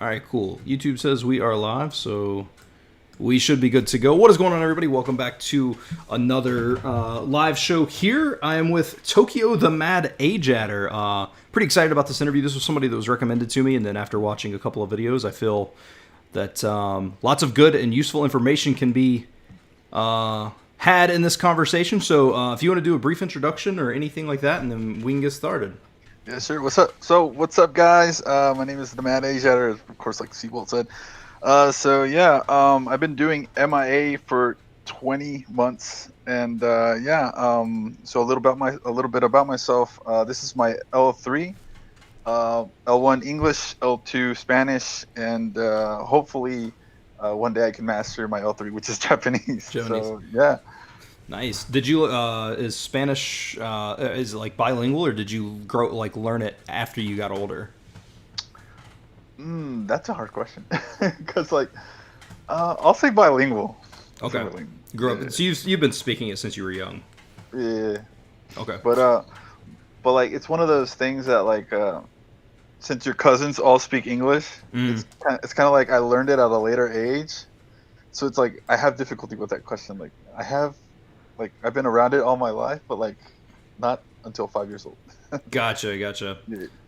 All right, cool. YouTube says we are live, so we should be good to go. What is going on, everybody? Welcome back to another live show here. I am with Tokio the Mad Ajatter. Pretty excited about this interview. This was somebody that was recommended to me, and then after watching a couple of videos, I feel that lots of good and useful information can be had in this conversation. So if you want to do a brief introduction or anything like that, and then we can get started. Yeah, sure. What's up? So, what's up, guys? My name is the Mad Ajatter, of course, like Seabolt said. I've been doing MIA for 20 months, and so a little bit about myself. This is my L3, L1 English, L2 Spanish, and hopefully one day I can master my L3, which is Japanese. So yeah. Nice. Did you is Spanish is it like bilingual, or did you learn it after you got older? That's a hard question because I'll say bilingual. Okay. Grew up. So you've been speaking it since you were young. Yeah. Okay. But it's one of those things that since your cousins all speak English, it's kind of like I learned it at a later age, so it's like I have difficulty with that question. I've been around it all my life, but not until 5 years old. Gotcha. Yeah.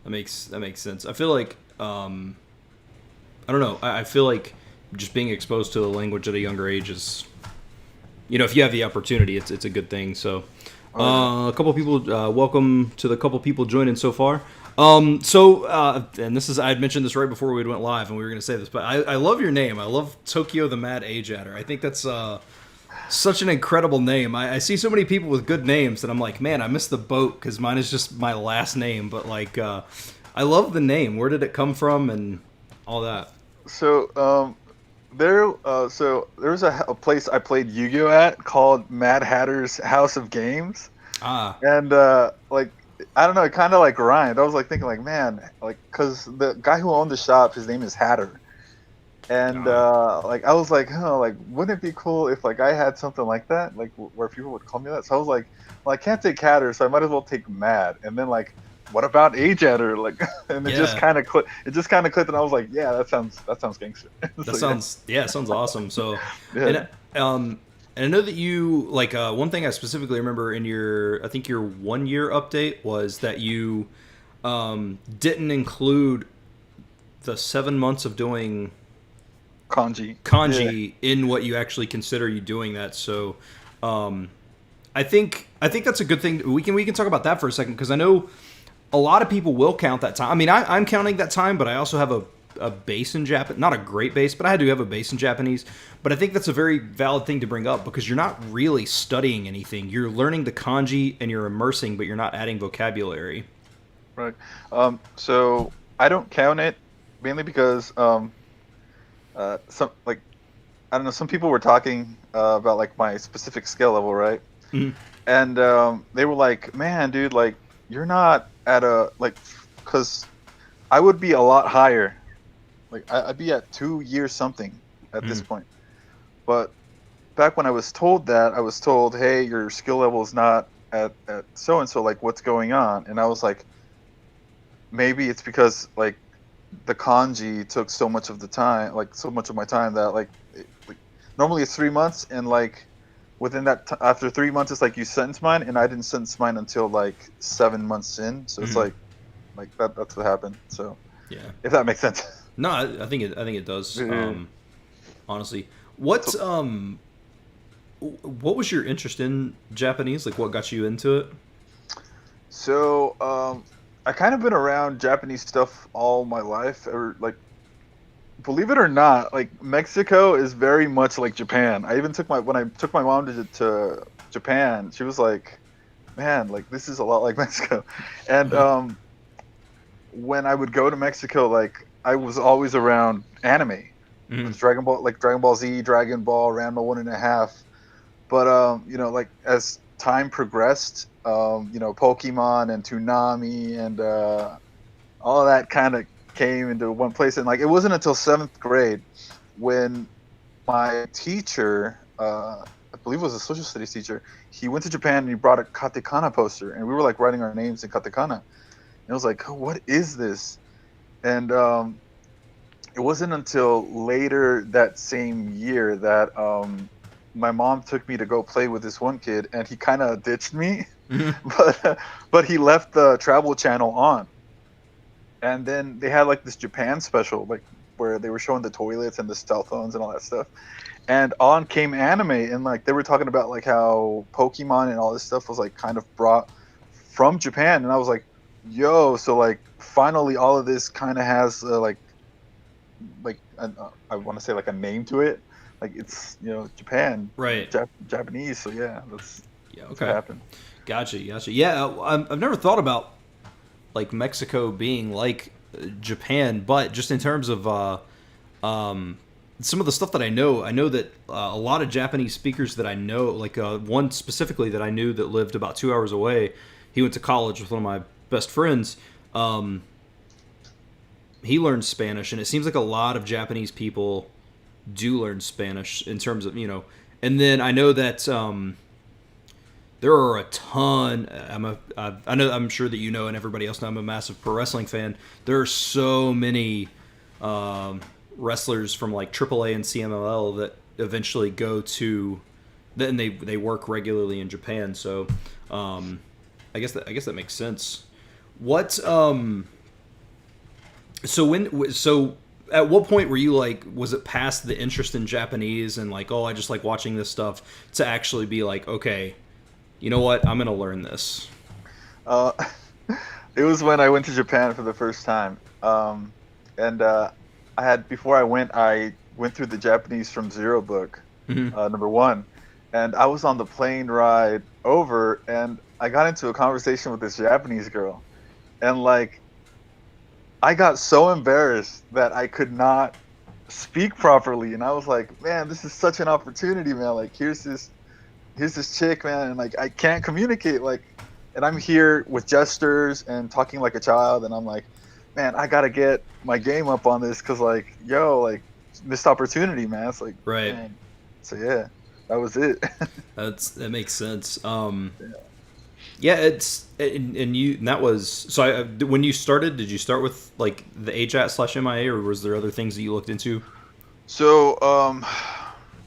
That makes sense. I feel like I don't know. I feel like just being exposed to a language at a younger age is, if you have the opportunity, it's a good thing. So, a couple people, welcome to the couple people joining so far. And this is, I had mentioned this right before we went live, and we were going to say this, but I love your name. I love Tokio the Mad Ajatter. I think that's such an incredible name. I see so many people with good names that I'm like, man, I missed the boat because mine is just my last name. But I love the name. Where did it come from and all that? So there was a place I played Yu-Gi-Oh at called Mad Hatter's House of Games. And I don't know, it kind of rhymed. I was thinking man, because the guy who owned the shop, his name is Hatter. And I was wouldn't it be cool if I had something like that, where people would call me that? So I was like, well, I can't take Hatter, so I might as well take Mad. And then what about Ajatter? And it just kind of clicked. It just kind of clicked, and I was like, yeah, that sounds gangster. Sounds awesome. So, yeah. And I know that you one thing I specifically remember in your 1 year update was that you didn't include the 7 months of doing Kanji in what you actually consider you doing that. So I think that's a good thing. We can talk about that for a second, because I know a lot of people will count that time. I mean, I'm counting that time, but I also have a base in Japanese. Not a great base, but I do have a base in Japanese. But I think that's a very valid thing to bring up, because you're not really studying anything. You're learning the kanji and you're immersing, but you're not adding vocabulary. Right. So I don't count it mainly because I don't know, some people were talking about my specific skill level, right? Mm-hmm. And they were like, man, dude, you're not at because I would be a lot higher. I'd be at 2 years something at this point. But back when I was told that, I was told, hey, your skill level is not at so and so, what's going on? And I was like, maybe it's because the kanji took so much of the time, so much of my time, that normally it's 3 months, and within that after 3 months it's you sentence mine, and I didn't sentence mine until 7 months in. So it's that's what happened. So yeah, if that makes sense. No, I think it does. Yeah. Honestly, what was your interest in Japanese? What got you into it? So I kind of been around Japanese stuff all my life. Or believe it or not, Mexico is very much like Japan. I even when I took my mom to Japan, she was like, man, this is a lot like Mexico. And when I would go to Mexico, I was always around anime. With Dragon Ball Z, Dragon Ball, Ranma 1.5. But as time progressed, Pokemon and Toonami and all of that kind of came into one place. And it wasn't until 7th grade when my teacher, I believe it was a social studies teacher, he went to Japan and he brought a katakana poster, and we were writing our names in katakana. And I was like, what is this? And it it wasn't until later that same year that my mom took me to go play with this one kid, and he kind of ditched me, Mm-hmm. but he left the Travel Channel on, and then they had like this Japan special, like where they were showing the toilets and the cell phones and all that stuff, and on came anime, and like they were talking about like how Pokemon and all this stuff was like kind of brought from Japan, and I was like, yo, so like finally all of this kind of has I want to say like a name to it, like it's Japan, Right. Japanese. So yeah, that's Yeah. that's what Okay. happened. Gotcha. Yeah. I've never thought about like Mexico being like Japan, but just in terms of some of the stuff that I know that a lot of Japanese speakers that I know, like one specifically that I knew that lived about 2 hours away. He went to college with one of my best friends. He learned Spanish, and it seems like a lot of Japanese people do learn Spanish in terms of And then I know that there are a ton. I'm sure that you know, and everybody else know. I'm a massive pro wrestling fan. There are so many wrestlers from like AAA and CMLL that eventually go to, then they work regularly in Japan. So I guess that makes sense. What so at what point were you like, was it past the interest in Japanese and like, oh, I just like watching this stuff, to actually be like, okay, you know what, I'm gonna learn this? Uh, it was when I went to Japan for the first time, and before I went through the Japanese from Zero book, Mm-hmm. number one, and I was on the plane ride over, and I got into a conversation with this Japanese girl, and like I got so embarrassed that I could not speak properly, and I was like, man, this is such an opportunity, man. Like here's this chick, man, and like I can't communicate, like, and I'm here with gestures and talking like a child, and I'm like, man, I gotta get my game up on this, cause like, yo, like missed opportunity, man. It's like, Right. man. So yeah, that was it. That makes sense. Yeah, and that was so. When you started, did you start with like the Ageat / MIA, or was there other things that you looked into? So,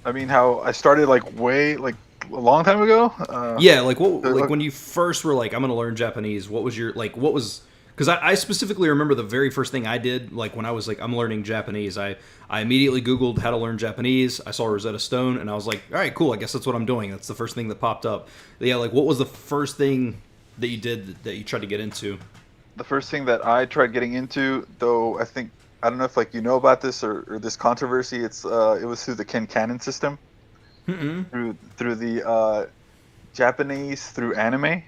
I mean, how I started like way like a long time ago. Yeah, like what, like Look, when you first were like, I'm gonna learn Japanese. What was your like? What was, because I specifically remember the very first thing I did, like when I was like, I'm learning Japanese. I immediately Googled how to learn Japanese. I saw Rosetta Stone, and I was like, all right, cool. I guess that's what I'm doing. That's the first thing that popped up. But yeah, like what was the first thing that you did that you tried to get into? the first thing that I tried getting into, though, I don't know if like you know about this or this controversy. It was through the Kinkanen system, Mm-mm. through the Japanese through anime.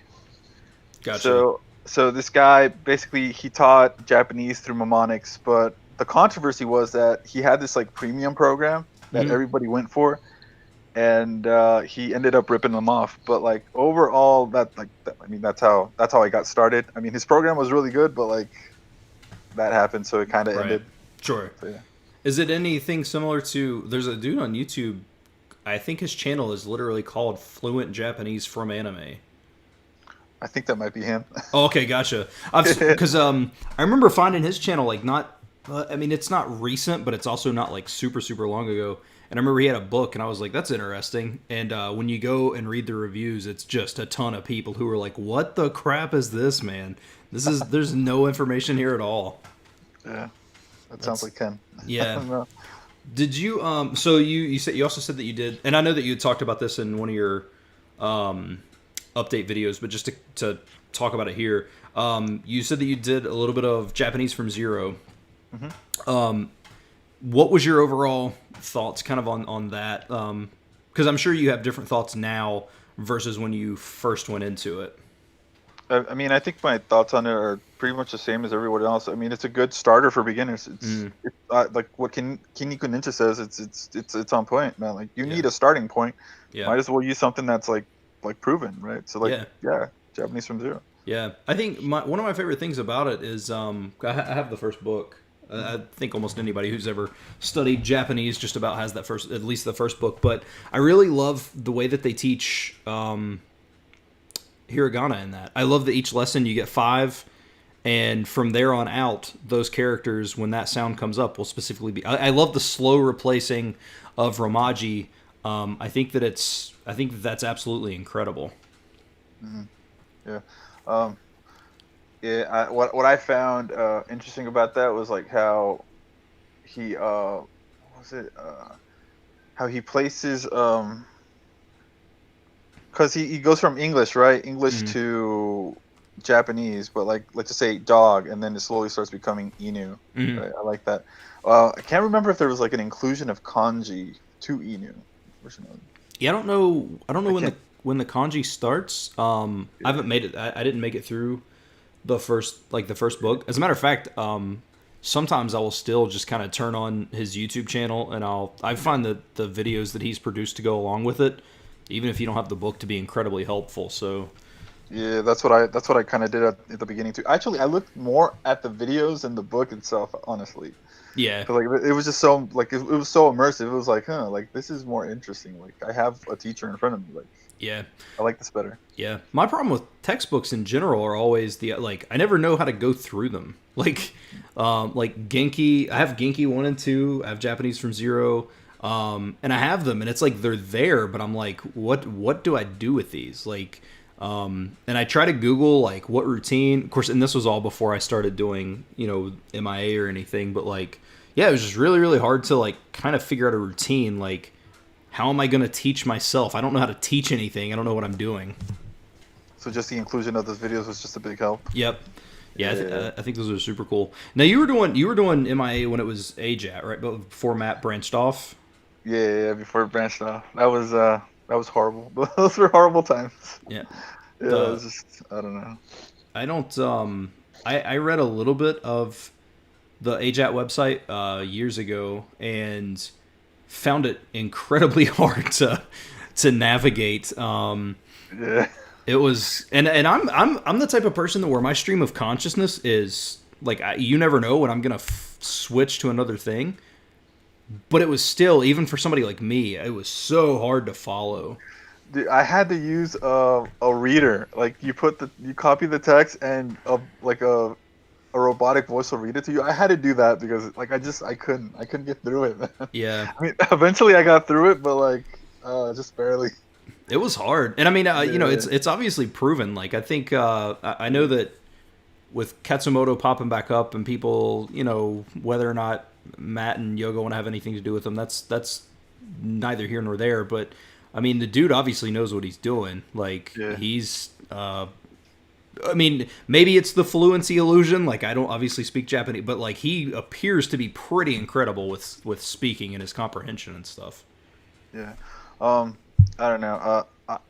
Gotcha. So this guy basically he taught Japanese through mnemonics, but the controversy was that he had this like premium program that Mhm. everybody went for, and he ended up ripping them off. But like overall, I mean that's how I got started. I mean his program was really good, but like that happened, so it kind of Right. ended. Sure. So yeah. Is it anything similar to? There's a dude on YouTube. I think his channel is literally called Fluent Japanese from Anime. I think that might be him. Oh, okay, gotcha. Because I remember finding his channel like not. I mean, it's not recent, but it's also not like super super long ago. And I remember he had a book, and I was like, "That's interesting." And when you go and read the reviews, it's just a ton of people who are like, "What the crap is this, man? There's no information here at all." Yeah, that sounds like Ken. Yeah. I don't know. Did you so you said, you also said that you did, and I know that you had talked about this in one of your update videos, but just to talk about it here, you said that you did a little bit of Japanese from zero. What was your overall thoughts kind of on that? Because I'm sure you have different thoughts now versus when you first went into it. I mean, I think my thoughts on it are pretty much the same as everyone else. I mean, it's a good starter for beginners. It's like what Kinniku Ninja says. It's on point, man. Like you need a starting point. Yeah. Might as well use something that's like proven, right? So like Yeah. Japanese from zero. Yeah, I think one of my favorite things about it is I have the first book. I think almost anybody who's ever studied Japanese just about has that at least the first book. But I really love the way that they teach hiragana in that. I love that each lesson you get 5, And from there on out, those characters, when that sound comes up, will specifically be. I love the slow replacing of Romaji. I think that's absolutely incredible. Mm-hmm. Yeah. What I found interesting about that was like how he what was it how he places because he goes from English, right? English Mhm. to Japanese, but like let's just say dog, and then it slowly starts becoming Inu. Mhm. Right? I like that. I can't remember if there was like an inclusion of kanji to Inu, unfortunately. Yeah, I don't know. I don't know I when the can't. kanji starts. I haven't made it. I didn't make it through the first book. As a matter of fact, sometimes I will still just kind of turn on his YouTube channel, and I find the videos that he's produced to go along with it, even if you don't have the book, to be incredibly helpful. So Yeah, that's what I kind of did at the beginning too. Actually, I looked more at the videos than the book itself, honestly. yeah, 'Cause, like it was just so like it was so immersive. It was like, huh, like this is more interesting. Like I have a teacher in front of me. Like yeah. I like this better. Yeah, my problem with textbooks in general are always the like I never know how to go through them. Like Genki, I have Genki 1 and 2. I have Japanese from Zero, and I have them, and it's like they're there, but I'm like, what do I do with these? And I try to Google like what routine. Of course, and this was all before I started doing MIA or anything, but like yeah, it was just really really hard to like kind of figure out a routine like. How am I going to teach myself? I don't know how to teach anything. I don't know what I'm doing. So just the inclusion of those videos was just a big help. Yep. Yeah, Yeah, I think those are super cool. Now you were doing MIA when it was Ageat, right? But before Matt branched off. yeah. Before it branched off, that was horrible. Those were horrible times. Yeah. Yeah, it The was just I don't know. I don't I read a little bit of the Ageat website years ago and found it incredibly hard to navigate. Yeah, It was, and I'm the type of person that where my stream of consciousness is like you never know when I'm gonna switch to another thing. But it was still, even for somebody like me, it was so hard to follow. dude, I had to use a reader. Like you copy the text and like a robotic voice will read it to you. I had to do that because like I couldn't get through it, man. Yeah, I mean, eventually I got through it, but like just barely. it was hard, and I mean, Yeah, it's obviously proven. Like I think I know that with Katsumoto popping back up and people, whether or not Matt and Yoga want to have anything to do with them, that's neither here nor there. But I mean, the dude obviously knows what he's doing. Like yeah, he's, I mean, maybe it's the fluency illusion. Like I don't obviously speak Japanese, but like he appears to be pretty incredible with speaking and his comprehension and stuff. yeah. Um, I don't know.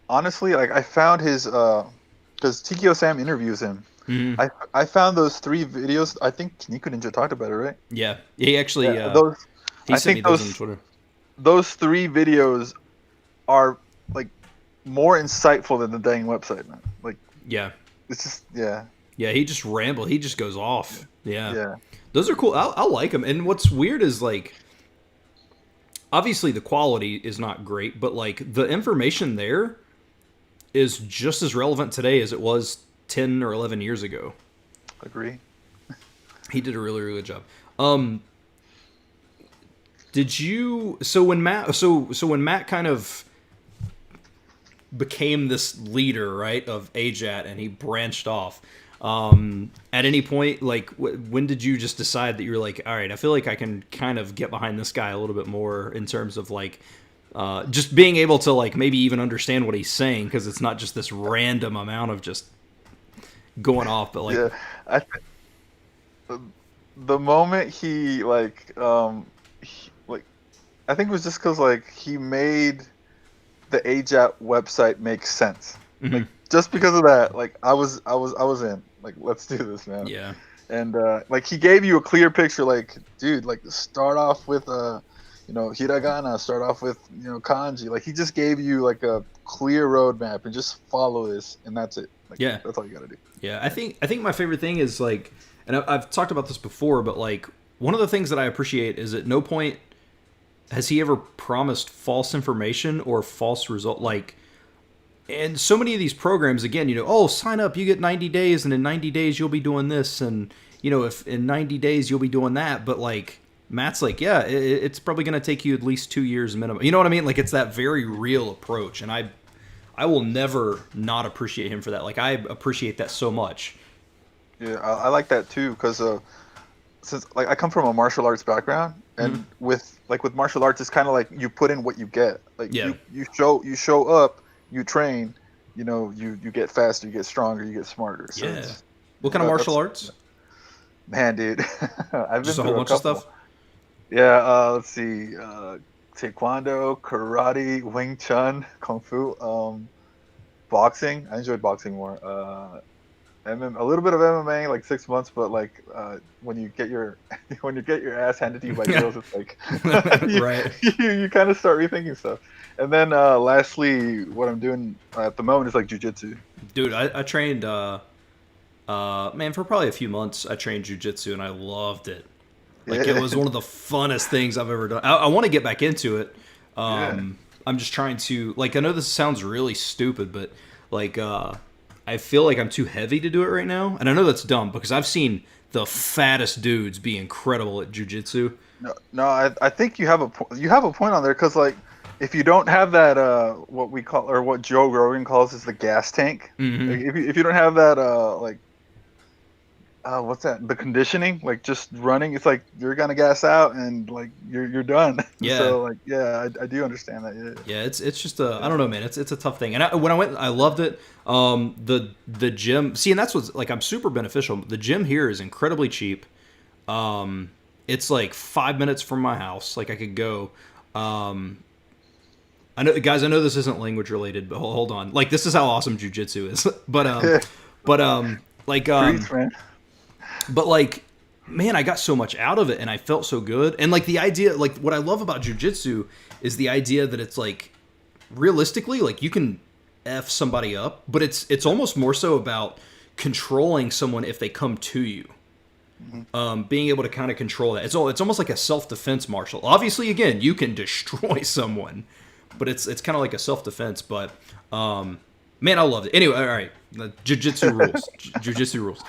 Honestly, like I found his because Tokyo Sam interviews him. Hmm. I found those 3 videos. I think Niku Ninja talked about it, right? Yeah, he actually Yeah, those. he I sent me think those on those Twitter. those 3 videos are like more insightful than the dang website, man. Like Yeah, it's just yeah, yeah, he just ramble. He just goes off. Yeah, yeah, those are cool. I'll like them. And what's weird is like, obviously the quality is not great, but like the information there is just as relevant today as it was 10 or 11 years ago. agree. He did a really really good job. Um, did you so when Matt kind of became this leader, right, of Ageat, and he branched off. At any point, like, when did you just decide that you were like, all right, I feel like I can kind of get behind this guy a little bit more in terms of like, just being able to like maybe even understand what he's saying because it's not just this random amount of just going off, but like, Yeah, I the moment he like I think it was just because like he made the AJAT website make sense. Like mhm, just because of that, like I was in. Like let's do this, man. yeah, And like he gave you a clear picture. Like dude, like start off with hiragana. Start off with kanji. Like he just gave you like a clear roadmap and just follow this, and that's it. Like yeah. that's all you gotta do. Yeah, I think my favorite thing is like, and I've talked about this before, but like one of the things that I appreciate is at no point has he ever promised false information or false result. Like and so many of these programs, again, oh, sign up, you get 90 days, and in 90 days you'll be doing this, and if in 90 days you'll be doing that. But like Matt's like, yeah, it's probably going to take you at least 2 years minimum. You know what I mean? Like, it's that very real approach, and I will never not appreciate him for that. Like, I appreciate that so much. Yeah, I like that too, because since like I come from a martial arts background, and with martial arts, it's kind of like you put in what you get. Like you show up, you train, you get faster, you get stronger, you get smarter. So yeah. What kind of martial arts? Man, dude, I've been Just a through whole bunch couple. of stuff. Yeah, let's see, taekwondo, karate, Wing Chun, kung fu, boxing. I enjoyed boxing more. A little bit of MMA, like 6 months, but like when you get your ass handed to you by girls, it's like Right. You kind of start rethinking stuff. And then lastly, what I'm doing at the moment is like jujitsu. Dude, I trained man, for probably a few months. I trained jujitsu and I loved it. Like, it was one of the funnest things I've ever done. I want to get back into it. I'm just trying to, like, I know this sounds really stupid, but like I feel like I'm too heavy to do it right now, and I know that's dumb because I've seen the fattest dudes be incredible at jujitsu. No, I think you have a point on there, because like if you don't have that what we call, or what Joe Rogan calls, is the gas tank. Like, if you don't have that what's that? The conditioning, like just running, it's like you're gonna gas out and like you're done. Yeah. So like, yeah, I do understand that. Yeah. Yeah, it's just I don't know, man. It's a tough thing. And when I went, I loved it. The gym. See, and that's what's like, I'm super beneficial. The gym here is incredibly cheap. It's like 5 minutes from my house. Like, I could go. I know, guys. I know this isn't language related, but hold on. Like, this is how awesome jujitsu is. Treats, man. But like, man, I got so much out of it, and I felt so good. And like the idea, like what I love about jujitsu is the idea that it's like, realistically, like you can F somebody up, but it's almost more so about controlling someone if they come to you. Being able to kind of control that. It's almost like a self-defense martial. Obviously, again, you can destroy someone, but it's kind of like a self-defense. But man, I loved it. Anyway, all right, jiu-jitsu rules. Jiu-jitsu rules.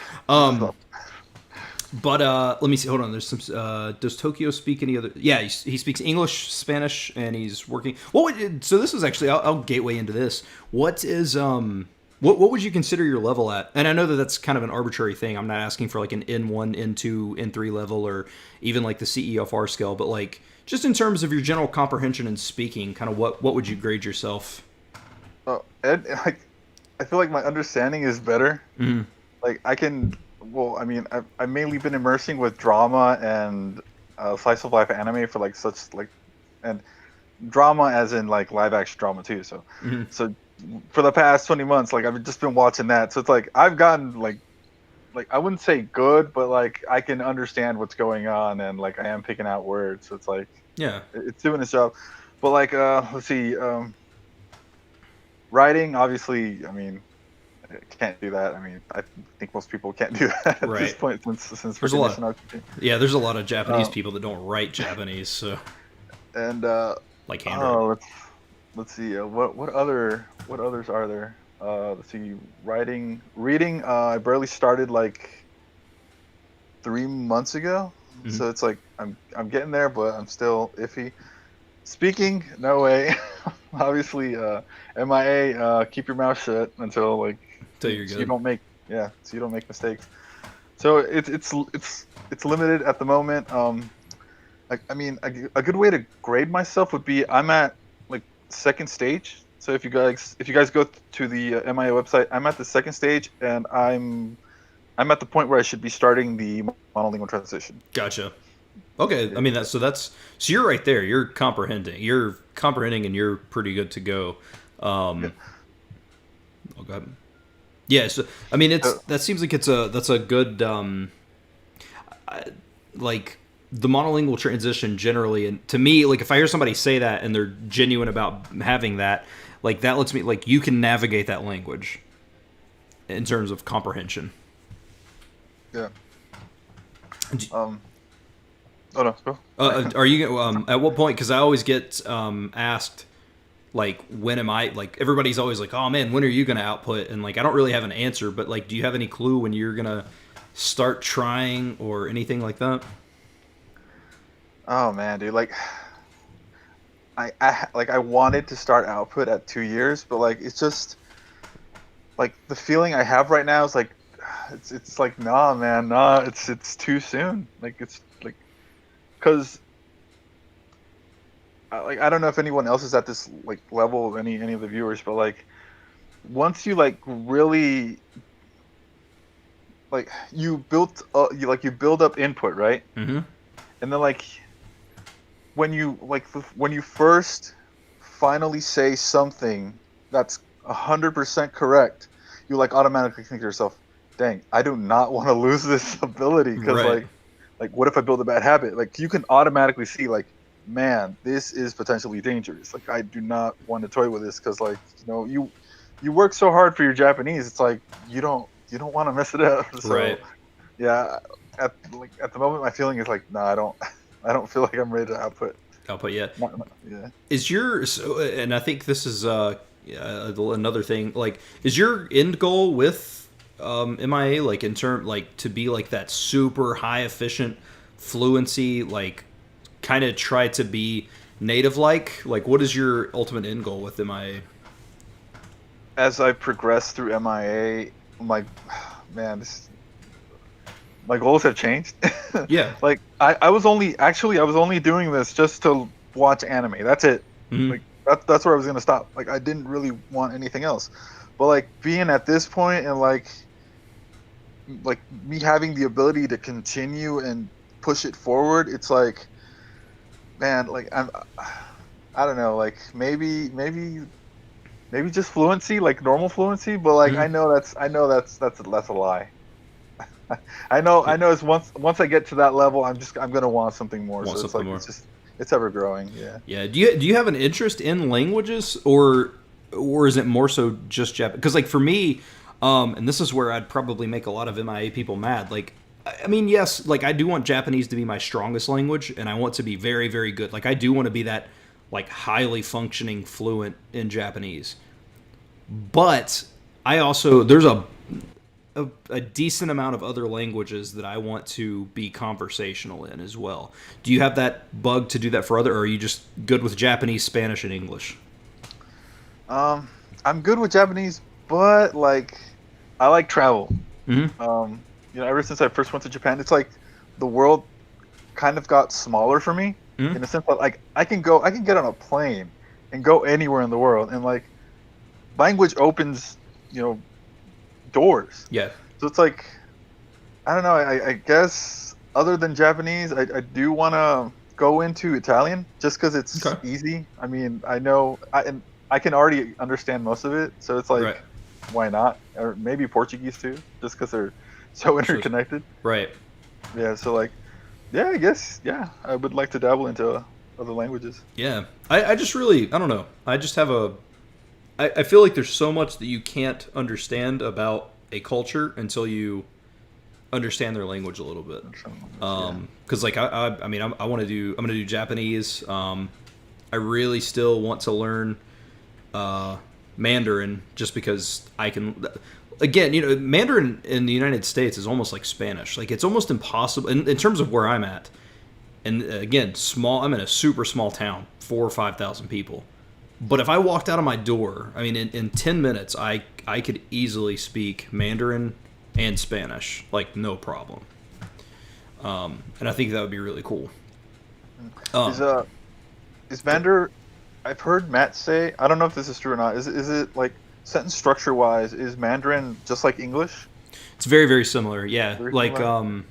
But let me see. Hold on. There's some. Does Tokio speak any other? Yeah, he speaks English, Spanish, and he's working. So this is actually. I'll gateway into this. What is What would you consider your level at? And I know that that's kind of an arbitrary thing. I'm not asking for like an N1, N2, N3 level, or even like the CEFR scale. But like, just in terms of your general comprehension and speaking, kind of what would you grade yourself? Like, I feel like my understanding is better. Mm-hmm. Like I can. Well, I mean, I've mainly been immersing with drama and slice of life anime for like and drama as in like live action drama too. So, so for the past 20 months, like I've just been watching that. So it's like I've gotten like I wouldn't say good, but like I can understand what's going on, and like I am picking out words. So it's like, yeah, it's doing its job. But like let's see, writing, obviously, I mean, can't do that. I mean, I think most people can't do that at this point since there's a lot. Yeah, there's a lot of Japanese people that don't write Japanese. So, and like handwriting. Let's see. What others are there? Let's see. Reading. I barely started like 3 months ago, so it's like I'm getting there, but I'm still iffy. Speaking, no way. Obviously, MIA. Keep your mouth shut until like. Till you're good. So you don't make mistakes. So it's limited at the moment. I mean, a good way to grade myself would be I'm at like second stage. So if you guys go to the MIA website, I'm at the second stage, and I'm at the point where I should be starting the monolingual transition. Gotcha. Okay, I mean so you're right there. You're comprehending, and you're pretty good to go. Okay. Yeah, so I mean that seems like that's a good like the monolingual transition generally, and to me, like if I hear somebody say that and they're genuine about having that, like that lets me like you can navigate that language in terms of comprehension. Yeah. Oh no, go. Are you at what point? Because I always get asked Like, when am I, like, everybody's always like, oh man, when are you going to output? And like, I don't really have an answer, but like, do you have any clue when you're going to start trying or anything like that? Oh man, dude, like I wanted to start output at 2 years, but like it's just like the feeling I have right now is like it's like nah, man, nah, it's too soon. Like it's like because like I don't know if anyone else is at this like level of any of the viewers, but like once you like really like you build up input, right? Mm-hmm. And then like when you first finally say something that's 100% correct, you like automatically think to yourself, "Dang, I do not want to lose this ability because Right. like what if I build a bad habit?" Like you can automatically see like, "Man, this is potentially dangerous. Like I do not want to toy with this because like you work so hard for your Japanese. It's like you don't want to mess it up." So Right. yeah, at the moment, my feeling is like, "No, I don't feel like I'm ready to output." Output yet. Yeah. Is your, so, and I think this is another thing, like, is your end goal with MIA, like, in term, like, to be like that super high efficient fluency, like, kind of try to be native like what is your ultimate end goal with MIA? As I progress through MIA, my man, my goals have changed. Yeah. Like I was only actually I was only doing this just to watch anime. That's it. Mm-hmm. Like that's where I was gonna stop. Like I didn't really want anything else. But like being at this point and like me having the ability to continue and push it forward, it's like man, like I don't know, like maybe just fluency, like normal fluency, but like Mm-hmm. I know that's a lie. I know. It's once I get to that level, I'm gonna want something more. Want So it's something like more? it's ever growing. Yeah. Yeah. Do you have an interest in languages, or is it more so just Japanese? Because like for me, and this is where I'd probably make a lot of MIA people mad. Like, I mean, yes, like I do want Japanese to be my strongest language, and I want to be very, very good. Like I do want to be that like highly functioning fluent in Japanese. But I also there's a decent amount of other languages that I want to be conversational in as well. Do you have that bug to do that for other, or are you just good with Japanese, Spanish, and English? Um, I'm good with Japanese, but like I like travel. Mm-hmm. Ever since I first went to Japan, it's like the world kind of got smaller for me Mm-hmm. in the sense that like I can get on a plane and go anywhere in the world, and like language opens, doors. Yeah. So it's like I don't know. I guess other than Japanese, I do want to go into Italian just because it's Okay. easy. I mean, and I can already understand most of it, so it's Right. like, why not? Or maybe Portuguese too, just because they're so So, interconnected. right. Yeah. So like, yeah, I guess yeah, I would like to dabble into other languages. Yeah. I just really, I don't know. I just have I feel like there's so much that you can't understand about a culture until you understand their language a little bit. Yeah. Because like I mean I'm gonna do Japanese. I really still want to learn Mandarin just because I can. Again, Mandarin in the United States is almost like Spanish. Like it's almost impossible in terms of where I'm at. And again, small. I'm in a super small town, 4 or 5 thousand people. But if I walked out of my door, I mean, in 10 minutes, I could easily speak Mandarin and Spanish, like no problem. And I think that would be really cool. Is Um, is Mandarin? I've heard Matt say. I don't know if this is true or not. Is it like sentence structure wise? Is Mandarin just like English? it's very very similar. Yeah, Very similar.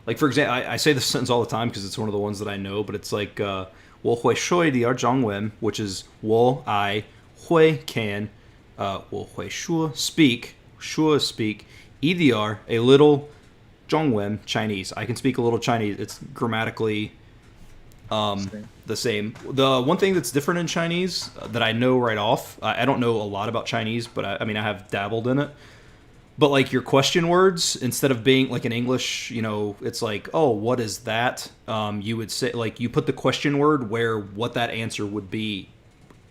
like for example, I say this sentence all the time because it's one of the ones that I know. But it's like 我会说一点中文, which is 我 I 会 can 我会说 speak 说 speak 一点 a little 中文 Chinese. I can speak a little Chinese. It's grammatically Same. the same. The one thing that's different in Chinese that I know right off, I don't know a lot about Chinese, but I mean I have dabbled in it. But like your question words, instead of being like in English, it's like, oh, what is that? You would say like you put the question word where what that answer would be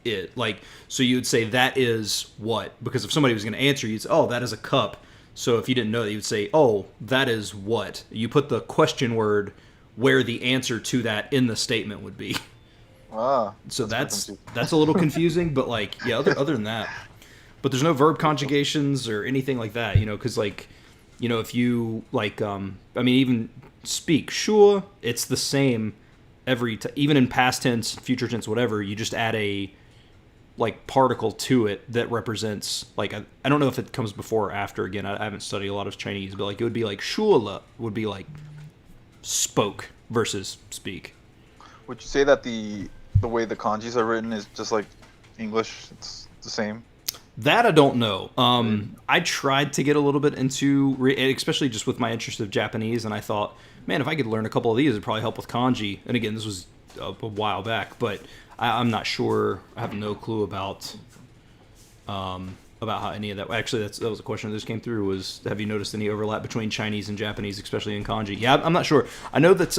it. Like, so you would say that is what? Because if somebody was going to answer, you'd say, oh, that is a cup. So if you didn't know that, you would say, oh, that is what? You put the question word where the answer to that in the statement would be. Ah, so that's a little confusing, but like, yeah, other than that. But there's no verb conjugations or anything like that, you know, because like, you know, if you like, I mean, even speak, sure, it's the same every even in past tense, future tense, whatever. You just add a like particle to it that represents like I don't know if it comes before or after. Again, I haven't studied a lot of Chinese, but like it would be like shuola would be like spoke versus speak. Would you say that the way the kanjis are written is just like English? It's the same. That I don't know. I tried to get a little bit into, especially just with my interest of Japanese, and I thought, man, if I could learn a couple of these, it'd probably help with kanji. And again, this was a while back, but I'm not sure. I have no clue about how any of that. Actually, that was a question that just came through. Was have you noticed any overlap between Chinese and Japanese, especially in kanji? Yeah, I'm not sure. I know that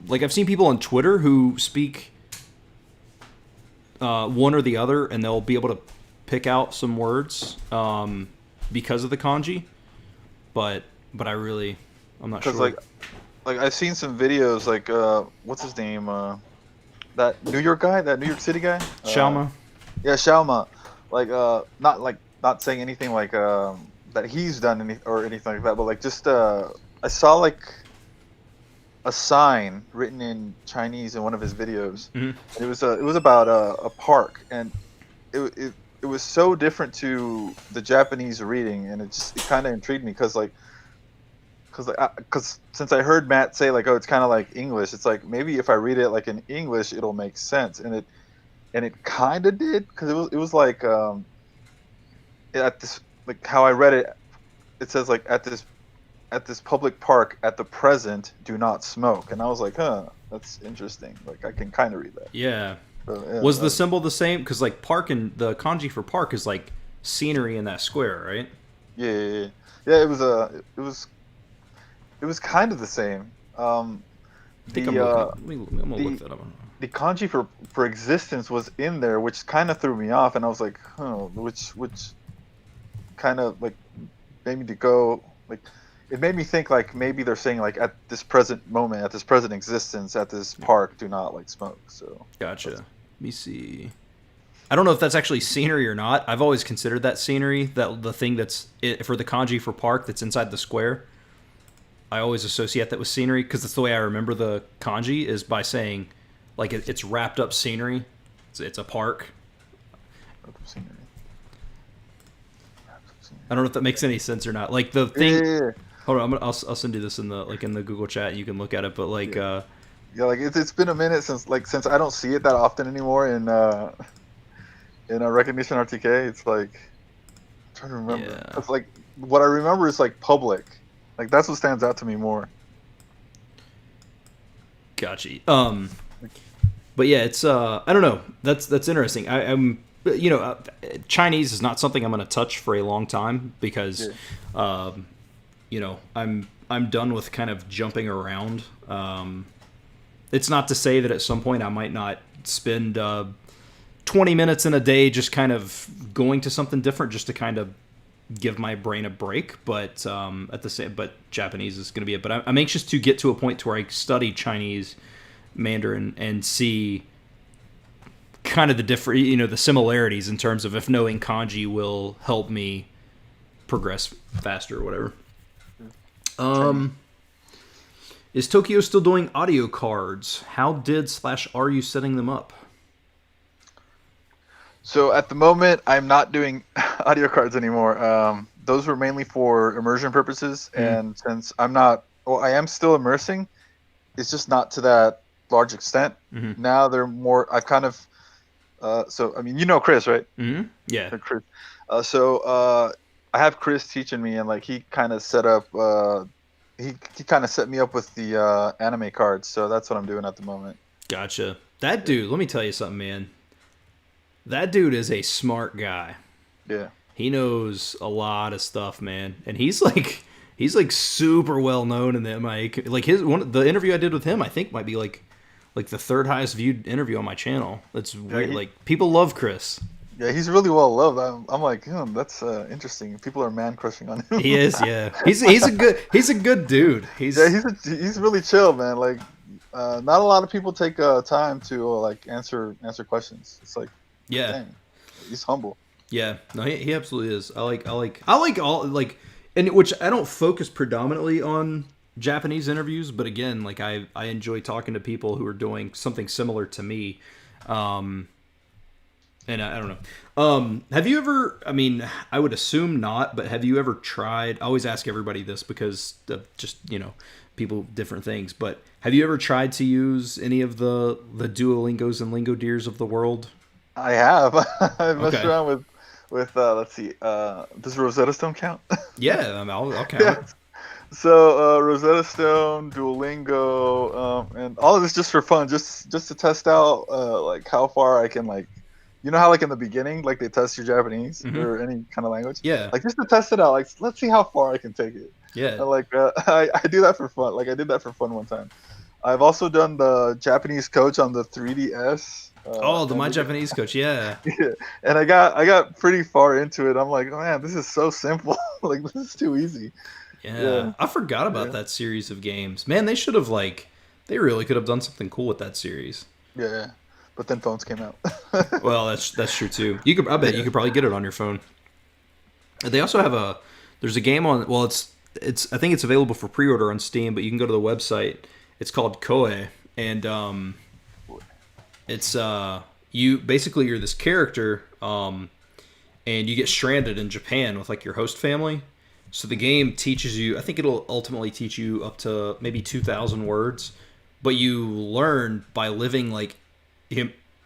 like I've seen people on Twitter who speak one or the other, and they'll be able to pick out some words because of the kanji. But I'm not sure. Because like I've seen some videos like what's his name? That New York guy, that New York City guy. Xiaoma. Yeah, Xiaoma. Not saying anything like that he's done anything like that, but like just I saw like a sign written in Chinese in one of his videos. Mm-hmm. And it was about a park, and it was so different to the Japanese reading, and it kind of intrigued me because since I heard Matt say like, oh, it's kind of like English, it's like maybe if I read it like in English it'll make sense, and it kind of did, because it was like at this, like how I read it, it says like at this public park at the present do not smoke, and I was like, that's interesting, like I can kind of read that. Yeah. So, yeah, was the symbol the same? Because like park, and the kanji for park is like scenery in that square, right? Yeah. It was kind of the same. I think I'm gonna look that up. The kanji for existence was in there, which kind of threw me off, and I was like, which kind of like made me to go like, it made me think like maybe they're saying like at this present moment, at this present existence, at this park, do not like smoke. So gotcha. Let me see. I don't know if that's actually scenery or not. I've always considered that scenery, that the thing that's for the kanji for park that's inside the square. I always associate that with scenery because that's the way I remember the kanji, is by saying like it's wrapped up scenery. It's a park. I don't know if that makes any sense or not. Like the thing. Yeah. Hold on, I'll send you this in the Google chat. You can look at it, but like. Yeah, like it's been a minute since I don't see it that often anymore in Recognition RTK. It's like I'm trying to remember. Yeah. It's like what I remember is like public. Like that's what stands out to me more. Gotcha. But yeah, it's I don't know. That's interesting. I'm Chinese is not something I'm going to touch for a long time because I'm done with kind of jumping around. It's not to say that at some point I might not spend 20 minutes in a day just kind of going to something different just to kind of give my brain a break, but Japanese is going to be it. But I'm anxious to get to a point to where I study Chinese, Mandarin, and see kind of the different, the similarities in terms of if knowing kanji will help me progress faster or whatever. Is Tokio still doing audio cards? How are you setting them up? So at the moment, I'm not doing audio cards anymore. Those were mainly for immersion purposes, and since I am still immersing, it's just not to that large extent. Mm-hmm. Now they're more. I've kind of. So I mean, Chris, right? Mm-hmm. Yeah. Chris. So I have Chris teaching me, and like he kind of set up. He kind of set me up with the anime cards, so that's what I'm doing at the moment. Gotcha. That dude, let me tell you something, man. That dude is a smart guy. Yeah. He knows a lot of stuff, man. And he's like super well known in the MIA. Like the interview I did with him, I think might be like like the third highest viewed interview on my channel. That's weird. Like people love Chris. Yeah, he's really well loved. I'm like, that's interesting. People are man crushing on him. He is, yeah. He's a good dude. He's really chill, man. Like, not a lot of people take time to like answer questions. It's like, dang, he's humble. Yeah, no, he absolutely is. I like all like, and which I don't focus predominantly on Japanese interviews, but again, like I enjoy talking to people who are doing something similar to me. And I don't know. Have you ever, I mean, I would assume not, but have you ever tried, I always ask everybody this because of just, people, different things, but have you ever tried to use any of the Duolingos and Lingo Deers of the world? I have. I messed around with let's see, does Rosetta Stone count? Yeah, I mean, I'll count it. So Rosetta Stone, Duolingo, and all of this just for fun, just to test out like how far I can like, how like in the beginning, like they test your Japanese or any kind of language. Yeah. Like just to test it out, like let's see how far I can take it. Yeah. And, like I do that for fun. Like I did that for fun one time. I've also done the Japanese coach on the 3DS. My Japanese coach, yeah. Yeah. And I got pretty far into it. I'm like, oh, man, this is so simple. Like this is too easy. Yeah. I forgot about that series of games. Man, they should have they really could have done something cool with that series. Yeah. But then phones came out. Well, that's true too. I bet you could probably get it on your phone. They also have there's a game on, well, it's I think it's available for pre-order on Steam, but you can go to the website. It's called Koei, and it's you're this character, and you get stranded in Japan with like your host family. So the game teaches you, I think it'll ultimately teach you up to maybe 2,000 words, but you learn by living like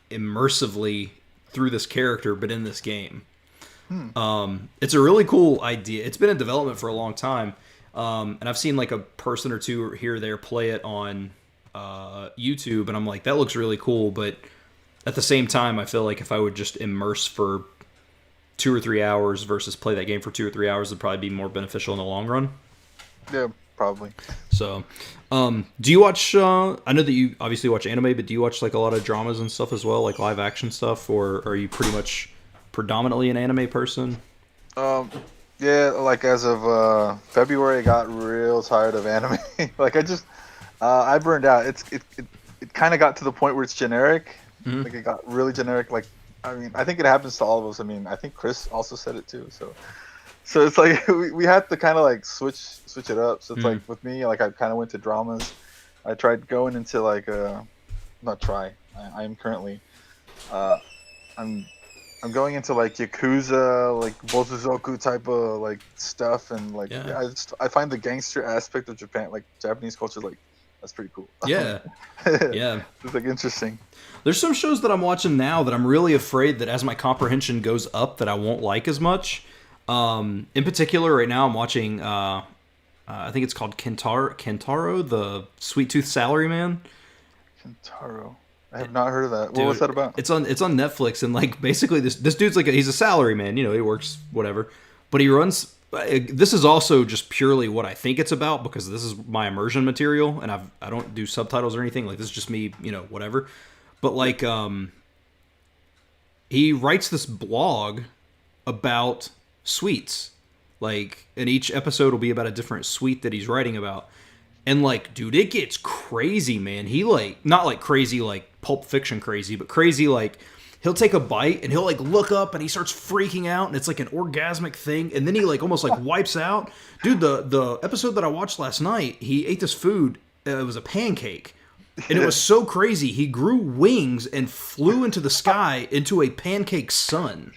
immersively through this character, but in this game. It's a really cool idea. It's been in development for a long time, and I've seen like a person or two here or there play it on YouTube, and I'm like, that looks really cool, but at the same time, I feel like if I would just immerse for 2 or 3 hours versus play that game for 2 or 3 hours, it'd probably be more beneficial in the long run. Yeah, probably. So, do you watch, I know that you obviously watch anime, but do you watch like a lot of dramas and stuff as well, like live action stuff, or are you pretty much predominantly an anime person? Yeah, like as of February, I got real tired of anime. Like I burned out. It kind of got to the point where it's generic. Mm-hmm. Like it got really generic. Like, I mean, I think it happens to all of us. I mean, I think Chris also said it too. So it's like we had to kind of like switch it up. So it's like with me, like I kind of went to dramas. I tried going into like I'm currently I'm going into like Yakuza, like Bozuzoku type of like stuff, and like I find the gangster aspect of Japan, like Japanese culture, like that's pretty cool. Yeah. Yeah. It's like interesting. There's some shows that I'm watching now that I'm really afraid that as my comprehension goes up that I won't like as much. In particular, right now I'm watching, I think it's called Kentaro, the Sweet Tooth Salaryman. Kentaro. I have not heard of that. Dude, what was that about? It's on Netflix, and like basically this dude's like he's a salaryman, he works whatever, but he runs. This is also just purely what I think it's about because this is my immersion material, and I don't do subtitles or anything. Like this is just me, whatever. But like, he writes this blog about sweets, like, and each episode will be about a different sweet that he's writing about. And like, dude, it gets crazy, man. He like, not like crazy, like Pulp Fiction crazy, but crazy, like he'll take a bite and he'll like look up and he starts freaking out and it's like an orgasmic thing. And then he like almost like wipes out. Dude, the episode that I watched last night, he ate this food. It was a pancake. And it was so crazy. He grew wings and flew into the sky into a pancake sun.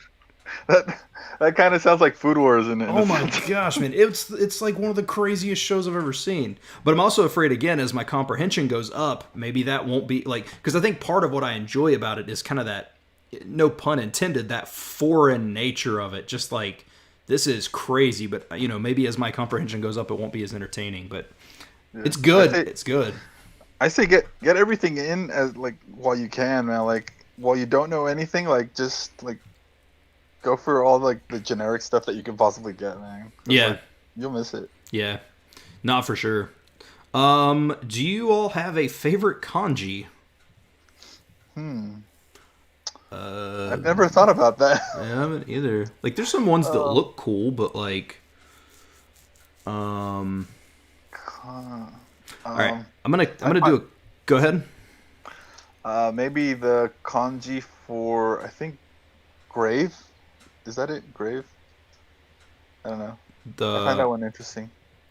That kind of sounds like Food Wars in it. Oh my gosh, man. It's like one of the craziest shows I've ever seen. But I'm also afraid, again, as my comprehension goes up, maybe that won't be like... Because I think part of what I enjoy about it is kind of that, no pun intended, that foreign nature of it. Just like, this is crazy. But, maybe as my comprehension goes up, it won't be as entertaining. But it's good. It's good. I say get everything in as like while you can, man. Like, while you don't know anything, like, just, like... Go for all like the generic stuff that you can possibly get, man. Yeah, like, you'll miss it. Yeah, not for sure. Do you all have a favorite kanji? Hmm. Uh, I've never thought about that. I haven't either. Like, there's some ones that Uh, look cool, but like, um, con- all right, um, I'm I gonna might, do a. Go ahead. maybe the kanji for I think grave. Is that it? Grave? I don't know. I find The that one interesting.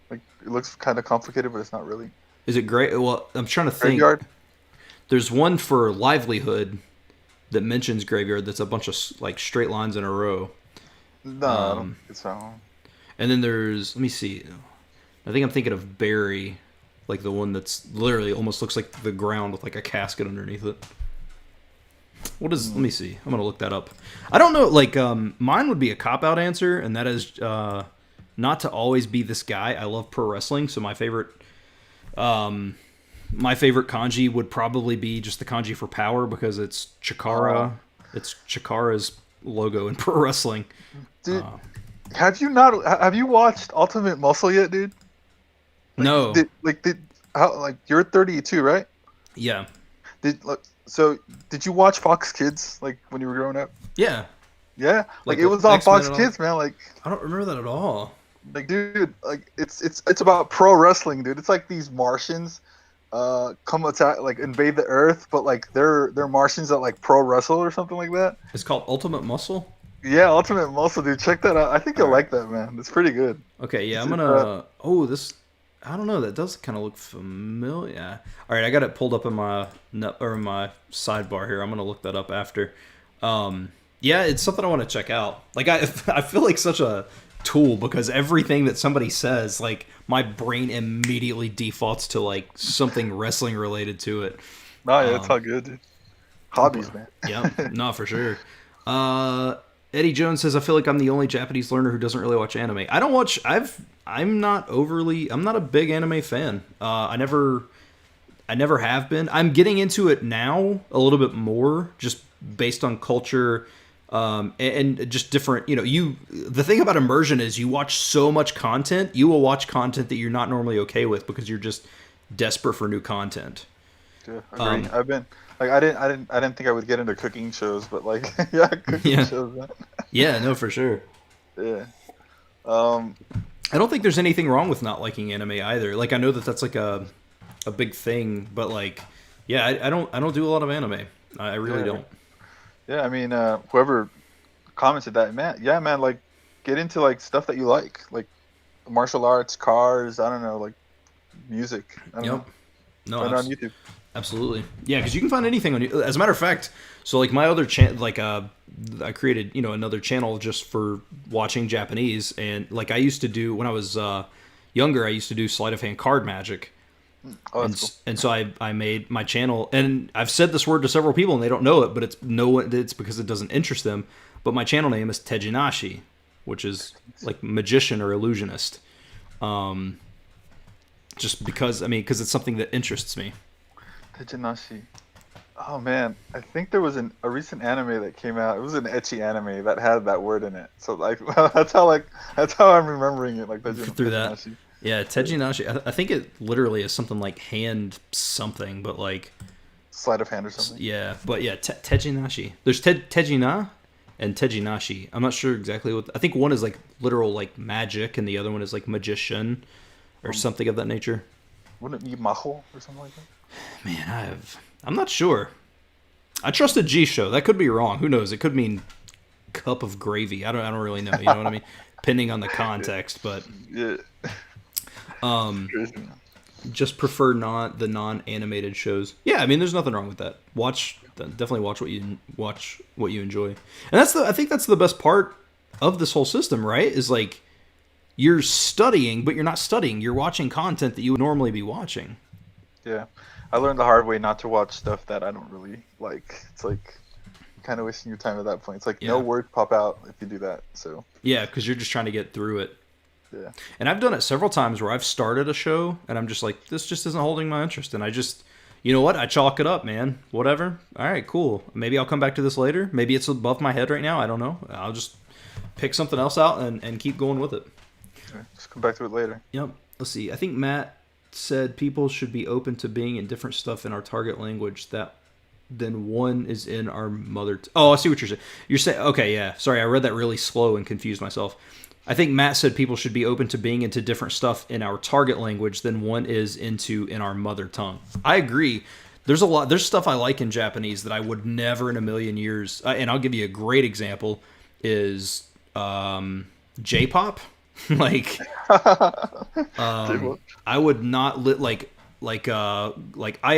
Like it looks kind of complicated, but it's not really. Is it great? Well, I'm trying to think. Graveyard? There's one for livelihood that mentions graveyard. That's a bunch of like straight lines in a row. No, I don't Um, think it's that one. and then there's, let me see. I think I'm thinking of Barry, like the one that's literally almost looks like the ground with like a casket underneath it. What is? Let me see. I'm gonna look that up. I don't know. Like, mine would be a cop out answer, and that is not to always be this guy. I love pro wrestling, so um, my favorite kanji would probably be just the kanji for power because it's Chikara. It's Chikara's logo in pro wrestling. Dude, have you watched Ultimate Muscle yet, dude? Like, No. you're 32, right? Yeah. Did you watch Fox Kids like when you were growing up? Yeah. Yeah, Like it was on X-Men Fox and all Kids, that? man. Like, I don't remember that at all. dude, like it's about pro wrestling, dude. It's like these Martians, come attack, like invade the Earth, but like they're Martians that like pro wrestle or something like that. It's called Ultimate Muscle. Yeah, Ultimate Muscle, dude. Check that out. I think All you'll right. like that, man. It's pretty good. Okay, yeah, I'm It's, gonna. Oh, this. I don't know. That does kind of look familiar. Yeah. All right, I got it pulled up in my my sidebar here. I'm gonna look that up after. Yeah, it's something I want to check out. Like I feel like such a tool because everything that somebody says, like my brain immediately defaults to like something wrestling related to it. No, yeah, it's all good, dude. Hobbies, man. Yeah, no, for sure. Eddie Jones says, I feel like I'm the only Japanese learner who doesn't really watch anime. I don't watch. I'm not a big anime fan. I never have been. I'm getting into it now a little bit more, just based on culture, and just different. The thing about immersion is you watch so much content. You will watch content that you're not normally okay with because you're just desperate for new content. Yeah, agree. I've been like I didn't think I would get into cooking shows, but like yeah, cooking Yeah. shows, man. Yeah, no, for sure. Yeah. Um. I don't think there's anything wrong with not liking anime either. Like I know that that's like a big thing, but like, yeah, I don't do a lot of anime. I really Yeah. don't. Yeah. I mean, whoever commented that, man. Yeah, man. Like, get into like stuff that you like martial arts, cars. I don't know, like music. I don't know. Yep. No, Find it on YouTube. absolutely. Yeah, because you can find anything on you. As a matter of fact, so like my other channel, like I created another channel just for watching Japanese, and like I used to do when I was younger, I used to do sleight of hand card magic. Oh, And, that's cool. and so I made my channel, and I've said this word to several people, and they don't know it, but it's because it doesn't interest them. But my channel name is Tejinashi, which is like magician or illusionist. Just because it's something that interests me. Tejinashi. Oh man, I think there was a recent anime that came out. It was an ecchi anime that had that word in it. So like that's how I'm remembering it. Like Through that. Tejinashi. Yeah, Tejinashi. I think it literally is something like hand something, but like Sleight of hand or something. yeah, but yeah, Tejinashi. There's Tejina and Tejinashi. I'm not sure exactly what. I think one is like literal like magic, and the other one is like magician or something of that nature. Wouldn't it be Maho or something like that? Man, I'm not sure. I trust a G show. That could be wrong. Who knows? It could mean cup of gravy. I don't really know. You know what I mean? Depending on the context, but Yeah. Crazy, man. just prefer not the non-animated shows. Yeah, I mean, there's nothing wrong with that. Definitely watch what you enjoy, and I think that's the best part of this whole system, right? Is like you're studying, but you're not studying. You're watching content that you would normally be watching. Yeah. I learned the hard way not to watch stuff that I don't really like. It's like kind of wasting your time at that point. It's like no Yeah. words pop out if you do that. So Yeah, because you're just trying to get through it. yeah. And I've done it several times where I've started a show and I'm just like, this just isn't holding my interest. And I just, you know what? I chalk it up, man. Whatever. All right, cool. Maybe I'll come back to this later. Maybe it's above my head right now. I don't know. I'll just pick something else out and keep going with it. Okay. Just come back to it later. Yep. Let's see. I think Matt said people should be open to being in different stuff in our target language. That then one is in our mother. Oh, I see what you're saying. You're saying, okay, yeah. Sorry, I read that really slow and confused myself. I think Matt said people should be open to being into different stuff in our target language than one is into in our mother tongue. I agree. There's stuff I like in Japanese that I would never in a million years. And I'll give you a great example is J-pop. Like, I would not like Aya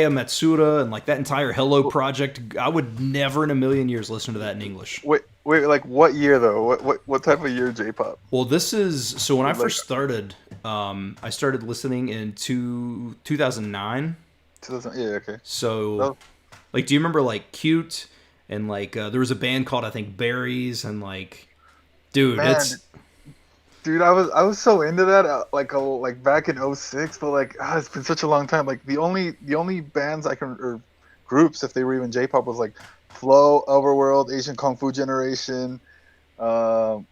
Matsura and like that entire Hello Project. I would never in a million years listen to that in English. Wait, like what year though? What type of year J-pop? Well, this is so when I first started. I started listening in 2009. 2000, yeah, okay. So, like, do you remember like Cute and like there was a band called I think Berries and like, dude, Man, it's. Dude, I was so into that like back in 06, but like it's been such a long time. Like the only bands I can or groups if they were even J-pop was like Flow, Overworld, Asian Kung Fu Generation. What's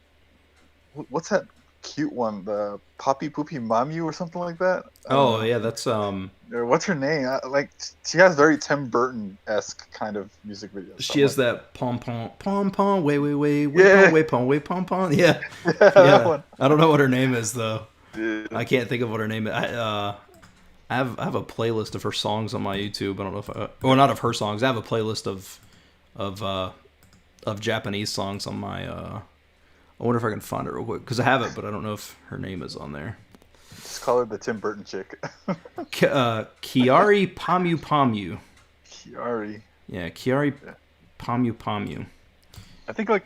that cute one? The Poppy Poopy Mamu or something like that. Oh yeah, that's Or what's her name? Like she has very Tim Burton-esque kind of music videos. She has that pom pom way Yeah. pom pom. Yeah, That one. I don't know what her name is though. Yeah. I can't think of what her name is. I have a playlist of her songs on my YouTube. I don't know if not of her songs. I have a playlist of Japanese songs on my. I wonder if I can find it real quick because I have it, but I don't know if her name is on there. Just call her the Tim Burton chick. Kiari Pamu Pamu. Kiari. Yeah, Kiari Pamu Pamu. I think like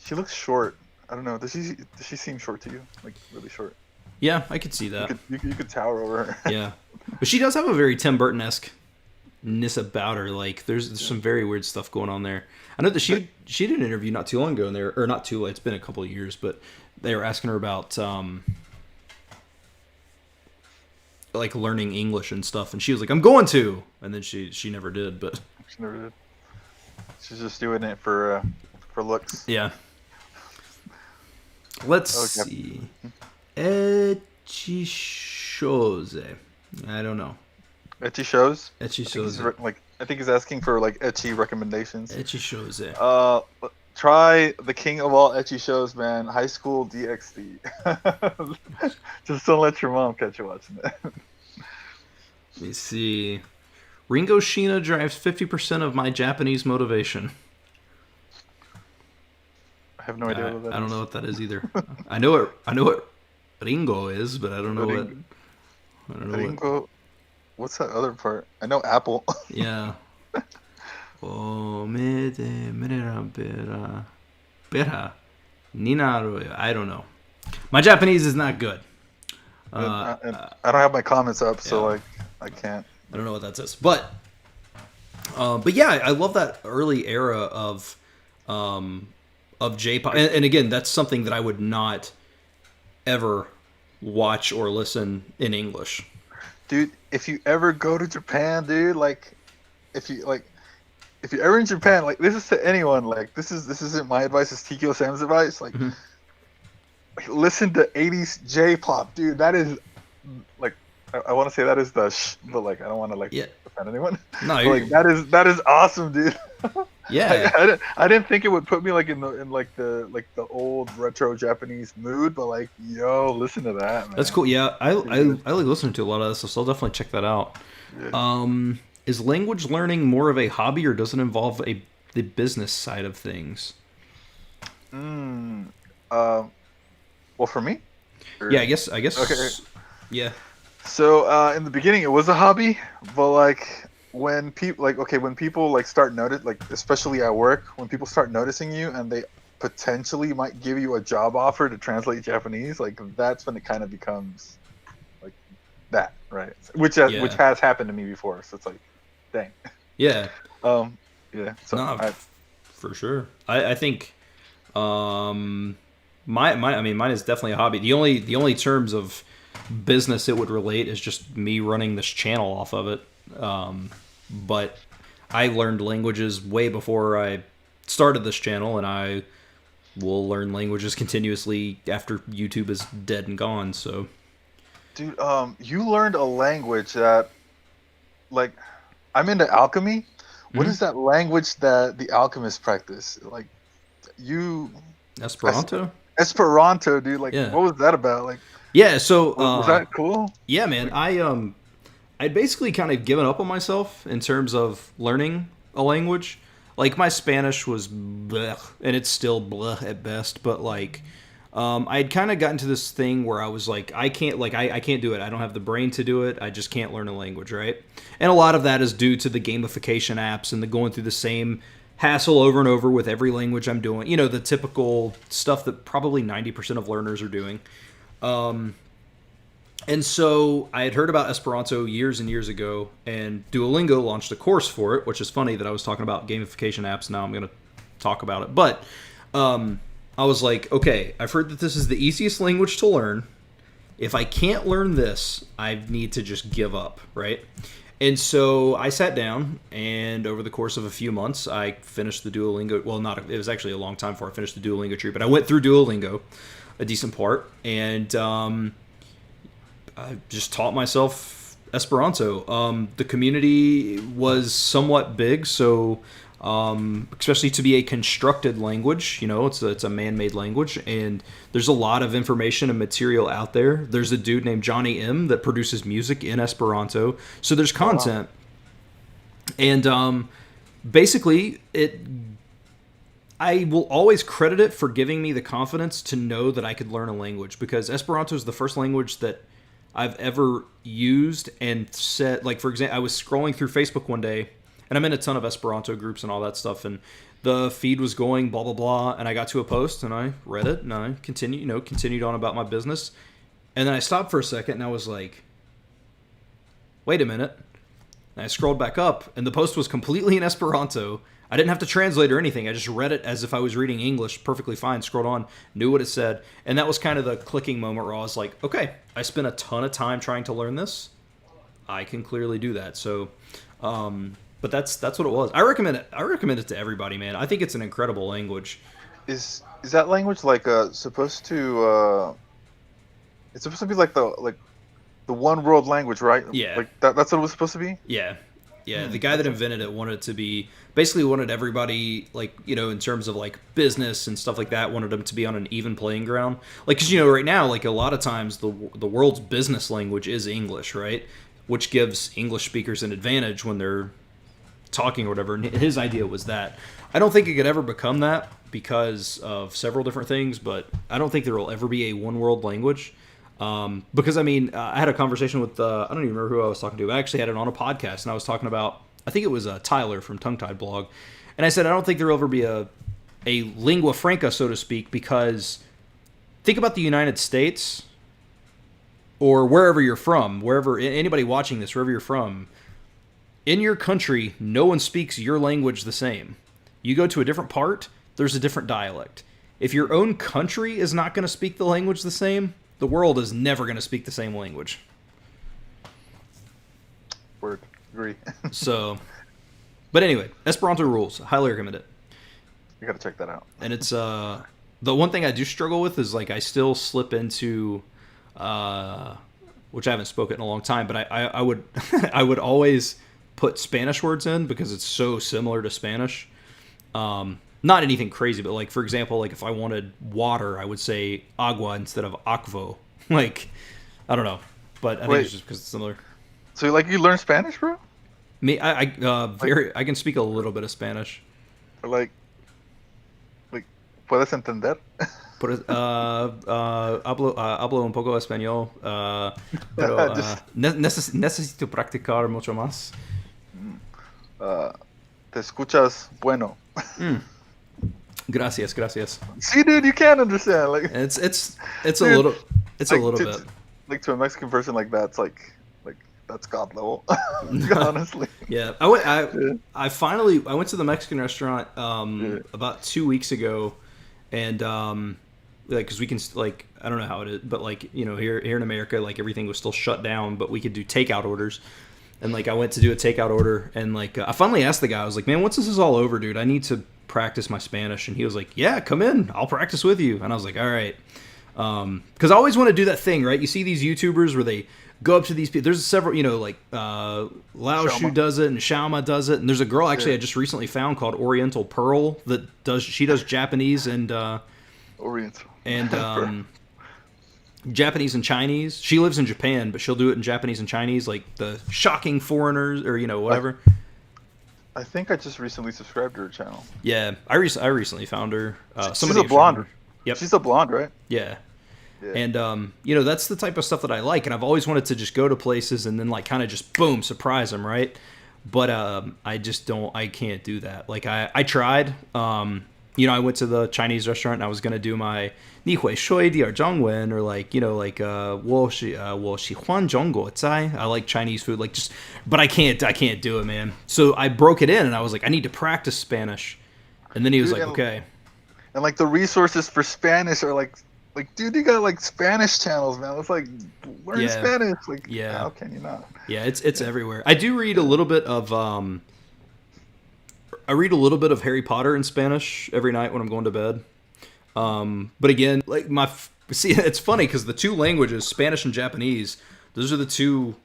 she looks short. I don't know. Does she seem short to you? Like really short? Yeah, I could see that. You could tower over her. Yeah, but she does have a very Tim Burton-esque-ness about her. Like there's some very weird stuff going on there. I know that she did an interview not too long ago, or not too late. It's been a couple of years, but they were asking her about like learning English and stuff, and she was like, "I'm going to," and then she never did. But She never did. She's just doing it for looks. yeah. Let's see. Echishoze. I don't know. Ecchi shows. Echishoze. I think he's asking for like ecchi recommendations. Echishoze. Try the king of all ecchi shows, man. High School DxD. Just don't let your mom catch you watching it. Let me see. Ringo Sheena drives 50% of my Japanese motivation. I have no idea what that is. I don't know what that is either. I know what Ringo is, but I don't know what. Ringo. What's that other part? I know Apple. Yeah. Oh, me de manera bera ninaru. I don't know. My Japanese is not good. I don't have my comments up, so like I can't. I don't know what that says, but yeah, I love that early era of J-pop, and again, that's something that I would not ever watch or listen in English. Dude, if you ever go to Japan, dude, like, if you're ever in Japan, like, this is to anyone, like, this isn't my advice, it's Tokyo Sam's advice, like, listen to 80s J-pop, dude, that is, like, I want to say that is but, like, I don't want to, like, offend anyone. No, like, that is awesome, dude. Yeah. Like, I didn't think it would put me, like, in the old retro Japanese mood, but, like, yo, listen to that, man. That's cool. Yeah, I like listening to a lot of this, so I'll definitely check that out. Yeah. Is language learning more of a hobby, or does it involve the business side of things? Well, for me? Yeah, I guess. Okay. Yeah. So in the beginning, it was a hobby, but like when people like start notice, like especially at work, when people start noticing you and they potentially might give you a job offer to translate Japanese, like that's when it kind of becomes like that, right? Which has happened to me before, so it's like, dang. Yeah. Yeah. So for sure. I think mine is definitely a hobby. The only terms of business it would relate is just me running this channel off of it. But I learned languages way before I started this channel, and I will learn languages continuously after YouTube is dead and gone. So, dude, you learned a language that, like, I'm into alchemy. what is that language that the alchemists practice? Like, you Esperanto. Esperanto, dude. Like, Yeah. what was that about? Like, Yeah. So was that cool? yeah, man. I'd basically kind of given up on myself in terms of learning a language. Like my Spanish was bleh, and it's still bleh at best, but like I'd kind of gotten to this thing where I was like, I can't do it. I don't have the brain to do it. I just can't learn a language, right? And a lot of that is due to the gamification apps and the going through the same hassle over and over with every language I'm doing. You know, the typical stuff that probably 90% of learners are doing. And so I had heard about Esperanto years and years ago, and Duolingo launched a course for it, which is funny that I was talking about gamification apps. Now I'm going to talk about it. But I was like, okay, I've heard that this is the easiest language to learn. If I can't learn this, I need to just give up, right? And so I sat down, and over the course of a few months, I finished the Duolingo. Well, it was actually a long time before I finished the Duolingo tree, but I went through Duolingo, a decent part, and I just taught myself Esperanto. The community was somewhat big, so especially to be a constructed language, you know, it's a man-made language, and there's a lot of information and material out there. There's a dude named Johnny M that produces music in Esperanto, so there's content. Oh, wow. And basically, I will always credit it for giving me the confidence to know that I could learn a language, because Esperanto is the first language that I've ever used and said, like, for example, I was scrolling through Facebook one day, and I'm in a ton of Esperanto groups and all that stuff, and the feed was going blah, blah, blah, and I got to a post, and I read it, and I continued on about my business, and then I stopped for a second, and I was like, wait a minute, and I scrolled back up, and the post was completely in Esperanto. I didn't have to translate or anything. I just read it as if I was reading English perfectly fine, scrolled on, knew what it said. And that was kind of the clicking moment where I was like, okay, I spent a ton of time trying to learn this. I can clearly do that. So, but that's what it was. I recommend it. I recommend it to everybody, man. I think it's an incredible language. Is that language like supposed to it's supposed to be like the one world language, right? Yeah. Like that's what it was supposed to be? Yeah. Yeah, the guy that invented it wanted it to be, basically wanted everybody, like, you know, in terms of, like, business and stuff like that, wanted them to be on an even playing ground. Like, because, you know, right now, like, a lot of times the world's business language is English, right? Which gives English speakers an advantage when they're talking or whatever. And his idea was that. I don't think it could ever become that because of several different things, but I don't think there will ever be a one world language. Because, I mean, I had a conversation with, I don't even remember who I was talking to. I actually had it on a podcast, and I was talking about, I think it was Tyler from Tongue Tied Blog. And I said, I don't think there will ever be a lingua franca, so to speak, because think about the United States or wherever you're from, wherever, anybody watching this, wherever you're from, in your country, no one speaks your language the same. You go to a different part, there's a different dialect. If your own country is not going to speak the language the same, the world is never going to speak the same language. Word. Agree. So, but anyway, Esperanto rules. Highly recommend it. You got to check that out. And it's the one thing I do struggle with is, like, I still slip into which I haven't spoken in a long time, but I would I would always put Spanish words in because it's so similar to Spanish. Not anything crazy, but, like, for example, like, if I wanted water, I would say agua instead of aquo. Like, I don't know, but I think it's just because it's similar. So, like, you learn Spanish, bro? Me, I can speak a little bit of Spanish. Like, ¿puedes entender? Hablo un poco español, pero necesito practicar mucho más. Te escuchas bueno. Gracias. See, dude, you can't understand. Like, it's dude, a little bit. Like, to a Mexican person, like, that's like that's God level. Honestly. Yeah, I finally went to the Mexican restaurant about 2 weeks ago, and like, because we can, like, I don't know how it is, but, like, you know, here in America, like, everything was still shut down, but we could do takeout orders. And, like, I went to do a takeout order, and, like, I finally asked the guy, I was like, man, once this is all over, dude, I need to practice my Spanish. And he was like, yeah, come in, I'll practice with you. And I was like, all right. Because I always want to do that thing, right? You see these YouTubers where they go up to these people. There's several, like Lao Shu does it and Shaoma does it, and there's a girl actually I just recently found called Oriental Pearl that does Japanese and Oriental and Japanese and Chinese. She lives in Japan, but she'll do it in Japanese and Chinese, like the shocking foreigners or whatever. I think I just recently subscribed to her channel. Yeah, I recently found her. She's a blonde. Yep. She's a blonde, right? Yeah. And that's the type of stuff that I like, and I've always wanted to just go to places and then like kind of just boom surprise them, right? But I can't do that. Like I tried. I went to the Chinese restaurant and I was gonna do my 你会说一点中文 or like 我喜欢中国菜. I like Chinese food, like but I can't do it, man. So I broke it in and I was like, I need to practice Spanish, and then he was like, okay. And like the resources for Spanish are like, dude, you got like Spanish channels, man. It's like learn Spanish. Like, how can you not? Yeah, it's everywhere. I do read a little bit of Harry Potter in Spanish every night when I'm going to bed. But again, like it's funny because the two languages, Spanish and Japanese, those are the two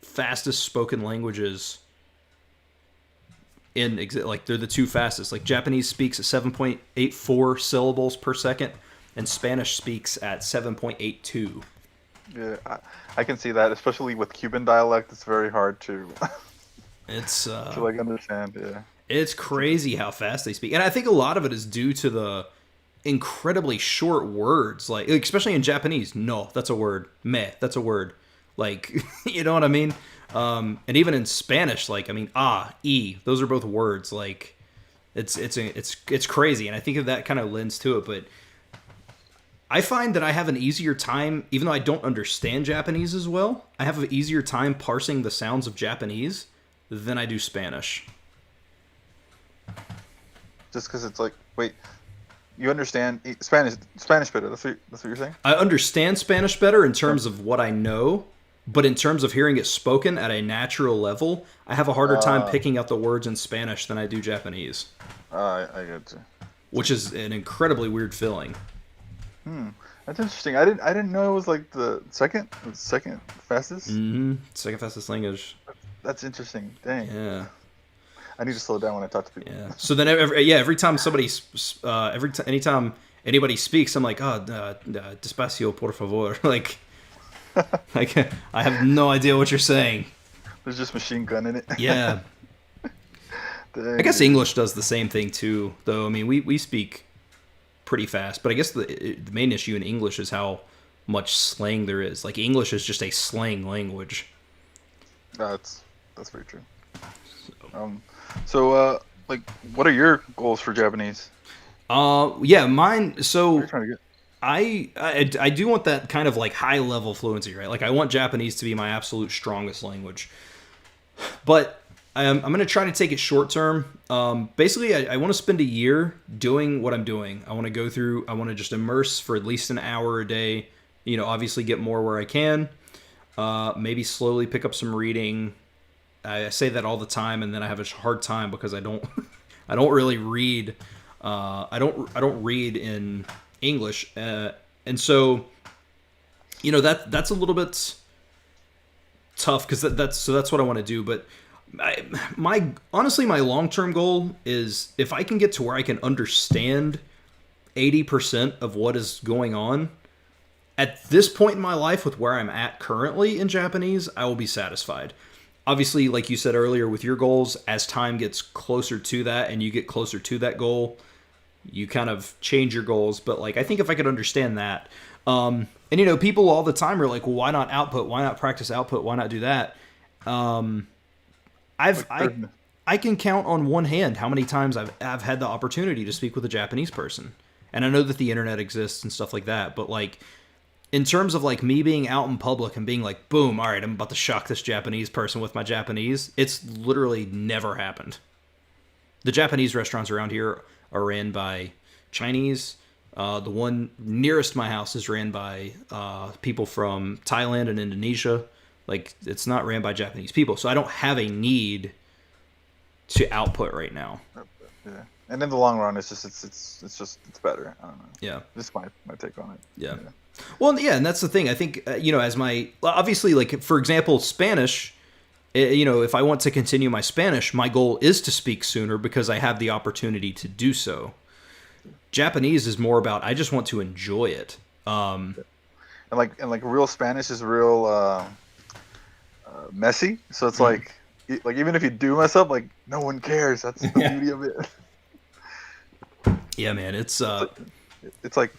fastest spoken languages. They're the two fastest. Like Japanese speaks at 7.84 syllables per second, and Spanish speaks at 7.82. Yeah, I can see that, especially with Cuban dialect. It's very hard to to understand. Yeah, it's crazy how fast they speak, and I think a lot of it is due to the incredibly short words, like especially in Japanese. No, that's a word. Me, that's a word. Like, you know what I mean? And even in Spanish, like, I mean, those are both words. Like, it's crazy, and I think that kind of lends to it. But I find that I have an easier time, even though I don't understand Japanese as well. I have an easier time parsing the sounds of Japanese than I do Spanish. Just because it's like, wait, you understand Spanish better? That's what you're saying? I understand Spanish better in terms of what I know. But in terms of hearing it spoken at a natural level, I have a harder time picking out the words in Spanish than I do Japanese. I get you. Which is an incredibly weird feeling. That's interesting. I didn't know it was like the second fastest. Mm-hmm. Second fastest language. That's interesting. Dang. Yeah. I need to slow down when I talk to people. Yeah. So then every time anytime anybody speaks, I'm like, despacio por favor. Like. I have no idea what you're saying. There's just machine gun in it. Yeah. Dang. I guess English does the same thing too, though. I mean, we speak pretty fast, but I guess the main issue in English is how much slang there is. Like, English is just a slang language. That's very true. So, like, what are your goals for Japanese? Mine. So. What are you trying to get? I do want that kind of like high level fluency, right? Like I want Japanese to be my absolute strongest language, but I'm going to try to take it short term. Basically, I want to spend a year doing what I'm doing. I want to just immerse for at least an hour a day. Obviously get more where I can. Maybe slowly pick up some reading. I say that all the time, and then I have a hard time because I don't really read. I don't read in English, and so that's a little bit tough because that's what I want to do. But my long-term goal is if I can get to where I can understand 80% of what is going on at this point in my life with where I'm at currently in Japanese, I will be satisfied. Obviously, like you said earlier with your goals, as time gets closer to that and you get closer to that goal, you kind of change your goals. But like, I think if I could understand that, and people all the time are like, well, why not output? Why not practice output? Why not do that? I can count on one hand how many times I've had the opportunity to speak with a Japanese person. And I know that the internet exists and stuff like that, but like, in terms of like me being out in public and being like, boom, all right, I'm about to shock this Japanese person with my Japanese, it's literally never happened. The Japanese restaurants around here are ran by Chinese. The one nearest my house is ran by people from Thailand and Indonesia. Like, it's not ran by Japanese people, so I don't have a need to output right now. Yeah, and in the long run, it's better. I don't know. Yeah, this is my take on it. Yeah. Well, yeah, and that's the thing. I think as my obviously, like for example, Spanish. If I want to continue my Spanish, my goal is to speak sooner because I have the opportunity to do so. Japanese is more about I just want to enjoy it. And real Spanish is real messy. So it's like even if you do mess up, like no one cares. That's the beauty of it. Yeah, man, it's like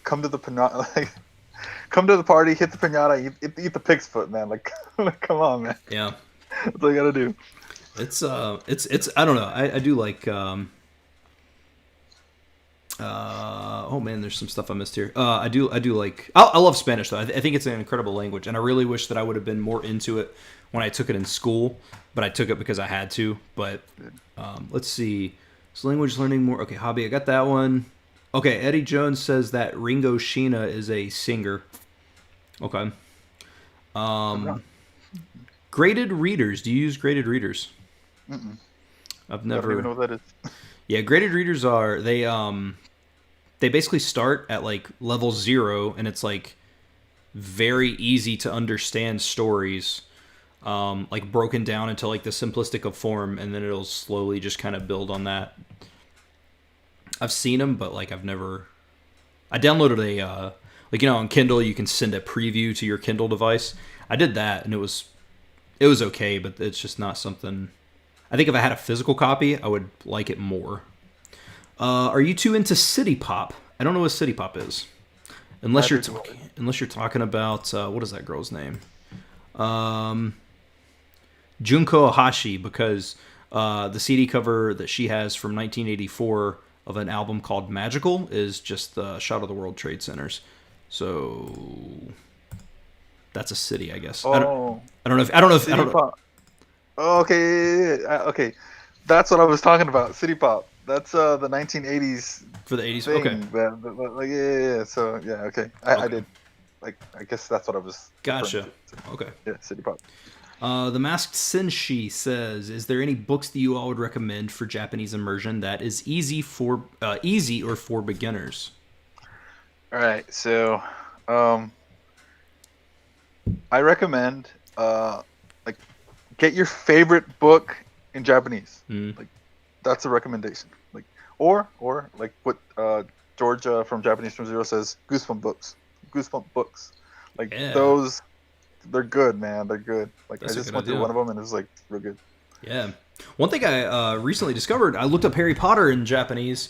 come to the pinata, come to the party, hit the pinata, eat the pig's foot, man. Like come on, man. Yeah, that's all you gotta do. It's I don't know. I do like oh man, there's some stuff I missed here. I do like I love Spanish though. I think it's an incredible language, and I really wish that I would have been more into it when I took it in school. But I took it because I had to. But let's see. So language learning more. Okay, hobby. I got that one. Okay, Eddie Jones says that Ringo Sheena is a singer. Okay. Graded readers. Do you use graded readers? I've never. I don't even know what that is. Yeah, graded readers are they basically start at like level 0, and it's like very easy to understand stories, like broken down into like the simplistic of form, and then it'll slowly just kind of build on that. I've seen them, but like I've never. I downloaded a on Kindle you can send a preview to your Kindle device. I did that, and it was okay, but it's just not something. I think if I had a physical copy, I would like it more. Are you too into city pop? I don't know what city pop is, unless you're talking about what is that girl's name? Junko Hashi, because the CD cover that she has from 1984 of an album called Magical is just the shot of the World Trade Centers. So that's a city, I guess. I don't know if Pop. Oh, okay, okay. That's what I was talking about. City pop. That's the 1980s. For the 80s, thing, okay. Like yeah. So yeah, okay. I did. Like I guess that's what I was. Gotcha. Okay. Yeah, city pop. The Masked Senshi says, "Is there any books that you all would recommend for Japanese immersion that is easy or for beginners?" All right, so I recommend like get your favorite book in Japanese. Like that's a recommendation. Like or like what Georgia from Japanese from Zero says, Goosebump books. Like those. They're good, man. They're good. Like that's I just went through one of them and it was like real good. Yeah. One thing I recently discovered, I looked up Harry Potter in Japanese,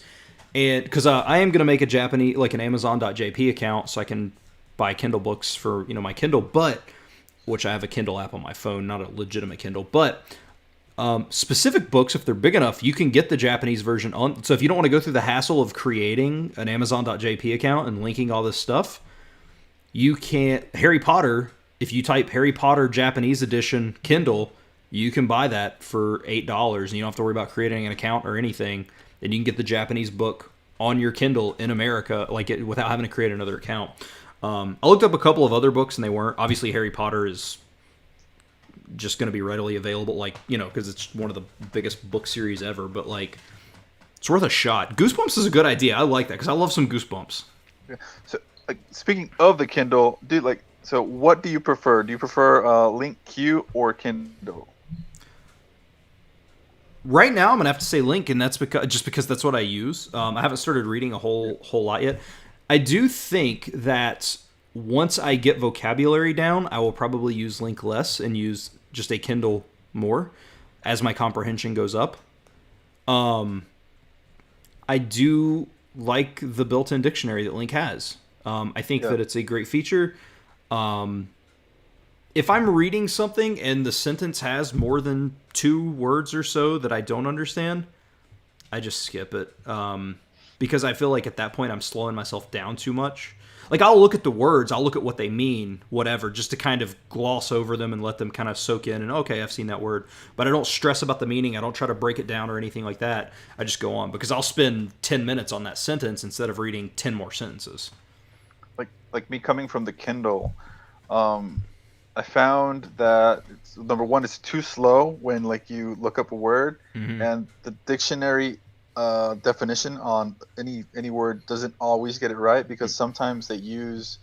and because I am gonna make a Japanese like an Amazon.jp account so I can buy Kindle books for my Kindle, but which I have a Kindle app on my phone, not a legitimate Kindle, but specific books, if they're big enough, you can get the Japanese version on. So if you don't want to go through the hassle of creating an Amazon.jp account and linking all this stuff, you can't Harry Potter. If you type Harry Potter Japanese edition Kindle, you can buy that for $8, and you don't have to worry about creating an account or anything. And you can get the Japanese book on your Kindle in America, without having to create another account. I looked up a couple of other books, and they weren't. Obviously, Harry Potter is just going to be readily available, because it's one of the biggest book series ever. But it's worth a shot. Goosebumps is a good idea. I like that because I love some Goosebumps. Yeah. So, speaking of the Kindle, dude, so what do you prefer? Do you prefer Link Q or Kindle? Right now, I'm gonna have to say Link, and that's because that's what I use. I haven't started reading a whole lot yet. I do think that once I get vocabulary down, I will probably use Link less and use just a Kindle more as my comprehension goes up. I do like the built-in dictionary that Link has. I think that it's a great feature. If I'm reading something and the sentence has more than 2 words or so that I don't understand, I just skip it. Because I feel like at that point I'm slowing myself down too much. I'll look at the words, I'll look at what they mean, whatever, just to kind of gloss over them and let them kind of soak in and, okay, I've seen that word. But I don't stress about the meaning, I don't try to break it down or anything like that. I just go on, because I'll spend 10 minutes on that sentence instead of reading 10 more sentences. Like me coming from the Kindle, I found that number one, it's too slow when you look up a word, and the dictionary definition on any word doesn't always get it right, because sometimes they use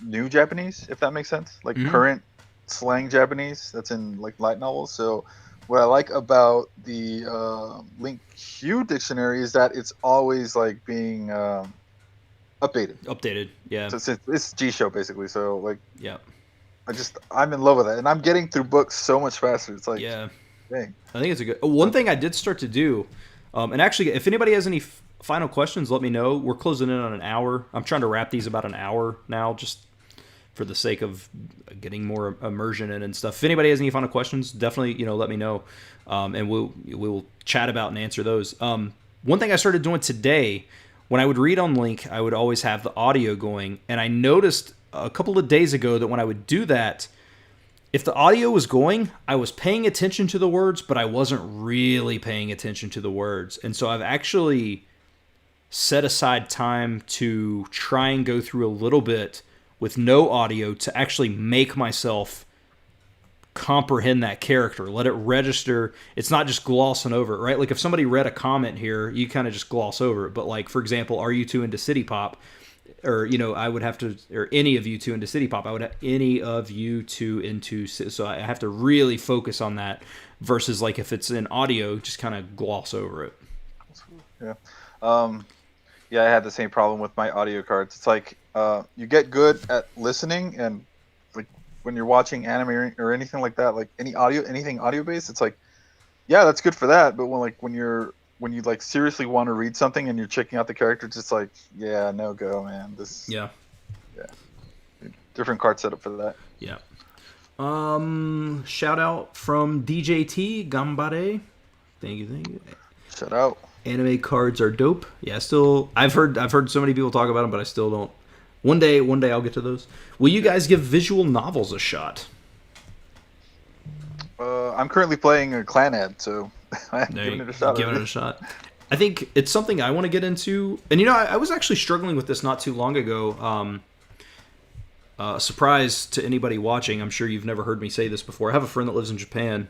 new Japanese, if that makes sense, like Mm-hmm. current slang Japanese that's in like light novels. So what I like about the Link Q dictionary is that it's always like being updated. Updated. Yeah. So it's G Show basically. So like Yeah. I'm in love with it, and I'm getting through books so much faster. It's like, Yeah. dang. I think it's a good. One thing I did start to do, and actually, if anybody has any final questions, let me know. We're closing in on an hour. I'm trying to wrap these about an hour now, just for the sake of getting more immersion in and stuff. If anybody has any final questions, definitely let me know, and we'll chat about and answer those. One thing I started doing today, when I would read on Link, I would always have the audio going, and I noticed a couple of days ago that when I would do that, if the audio was going, I was paying attention to the words, but I wasn't really paying attention to the words. And so I've actually set aside time to try and go through a little bit with no audio to actually make myself comprehend that character, let it register. It's not just glossing over it, right? Like if somebody read a comment here, you kind of just gloss over it. But like, for example, are you two into City Pop? Or I would have to, or any of you two into City Pop. I would have any of you two into, so I have to really focus on that versus like if it's in audio, just kind of gloss over it. Yeah. Yeah, I had the same problem with my audio cards. It's like you get good at listening, and like when you're watching anime or anything like that, like anything audio based, it's like, yeah, that's good for that. But when you like seriously want to read something and you're checking out the character, it's just like, yeah, no go, man. Yeah. Different card setup for that. Yeah. Shout out from DJT Gambare. Thank you. Shout out. Anime cards are dope. Yeah, I've heard so many people talk about them, but I still don't. One day I'll get to those. Will you guys give visual novels a shot? I'm currently playing a Clanad, so I'm giving it a shot. Giving it a shot. I think it's something I want to get into. And I was actually struggling with this not too long ago. A surprise to anybody watching. I'm sure you've never heard me say this before. I have a friend that lives in Japan.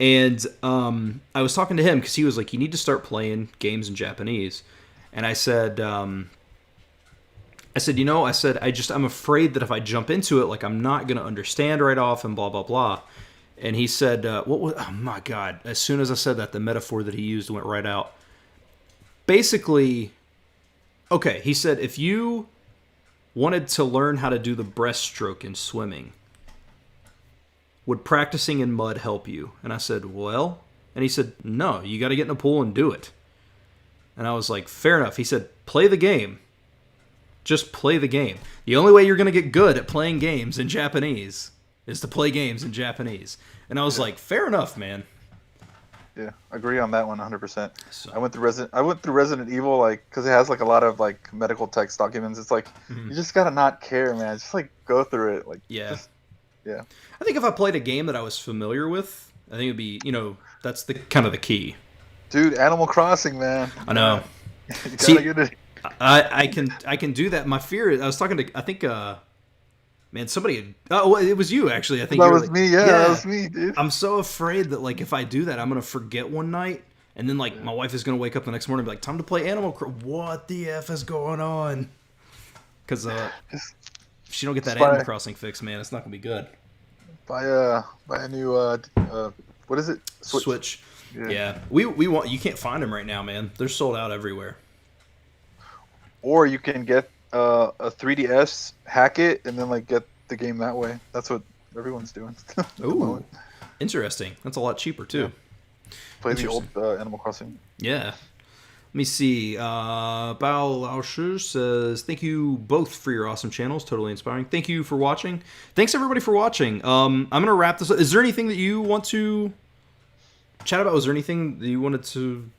And I was talking to him because he was like, you need to start playing games in Japanese. And I said, I'm afraid that if I jump into it, like I'm not going to understand right off and blah, blah, blah. And he said, oh my God. As soon as I said that, the metaphor that he used went right out. Basically, okay, he said, if you wanted to learn how to do the breaststroke in swimming, would practicing in mud help you? And I said, well, and he said, no, you got to get in a pool and do it. And I was like, fair enough. He said, play the game. Just play the game. The only way you're going to get good at playing games in Japanese is to play games in Japanese. And I was like, fair enough, man. Yeah, agree on that one 100%. So. I went through Resident Evil, like, because it has like a lot of like medical text documents. It's like, you just gotta not care, man. Just like go through it, like. Yeah. Yeah. I think if I played a game that I was familiar with, I think it'd be, that's the kind of the key. Dude, Animal Crossing, man. I know. You gotta See, get it. I can do that. My fear is, I was talking to, I think, man, somebody, well, it was you actually. I think That was me, yeah, that was me, dude. I'm so afraid that like if I do that, I'm gonna forget one night, and then like my wife is gonna wake up the next morning and be like, "Time to play Animal Crossing." What the f is going on? Because if she don't get that Animal Crossing fix, man, it's not gonna be good. Buy a new what is it? Switch. Yeah. We want. You can't find them right now, man. They're sold out everywhere. Or you can get a 3DS, hack it, and then like get the game that way. That's what everyone's doing. Ooh, interesting. That's a lot cheaper too. Yeah. Play the old Animal Crossing. Yeah. Let me see. Bao Laoshu says, thank you both for your awesome channels. Totally inspiring. Thank you for watching. Thanks everybody for watching. I'm going to wrap this up. Is there anything that you want to chat about? Was there anything that you wanted to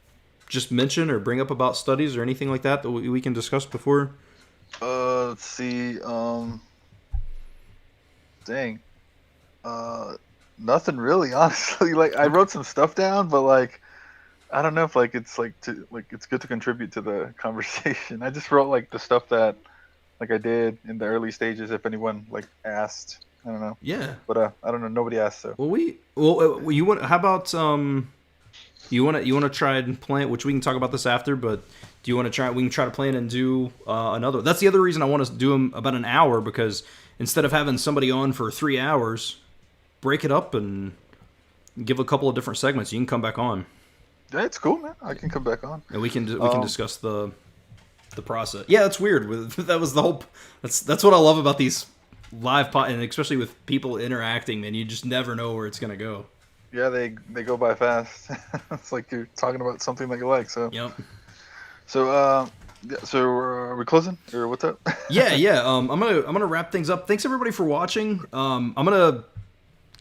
just mention or bring up about studies or anything like that we can discuss before? Let's see. Dang. Nothing really, honestly. Like I wrote some stuff down, but like I don't know if like it's like it's good to contribute to the conversation. I just wrote like the stuff that like I did in the early stages. If anyone like asked, I don't know. Yeah. But I don't know. Nobody asked. So. Well, you want? How about You wanna try and plan, which we can talk about this after, but do you want to try? We can try to plan and do another. That's the other reason I want to do them about an hour, because instead of having somebody on for 3 hours, break it up and give a couple of different segments. You can come back on. Yeah, it's cool, man. I can come back on. And we can discuss the process. Yeah, that's weird. That was the whole. That's what I love about these live and especially with people interacting. Man, you just never know where it's gonna go. Yeah, they go by fast. It's like you're talking about something that you like. So. Yep. So are we closing or what's up? Yeah. I'm gonna wrap things up. Thanks everybody for watching. I'm gonna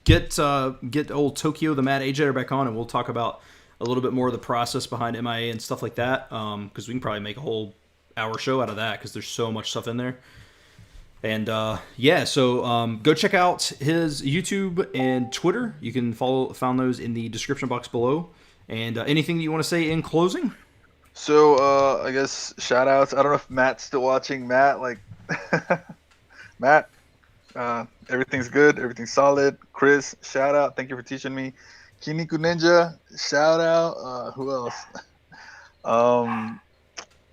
get old Tokio the Mad Ajatter back on, and we'll talk about a little bit more of the process behind MIA and stuff like that. Because we can probably make a whole hour show out of that, because there's so much stuff in there. And so go check out his YouTube and Twitter. You can found those in the description box below. And anything that you want to say in closing? So I guess shout outs. I don't know if Matt's still watching. Matt, Matt, everything's good, everything's solid. Chris, shout out. Thank you for teaching me. Kiniku Ninja, shout out. Who else?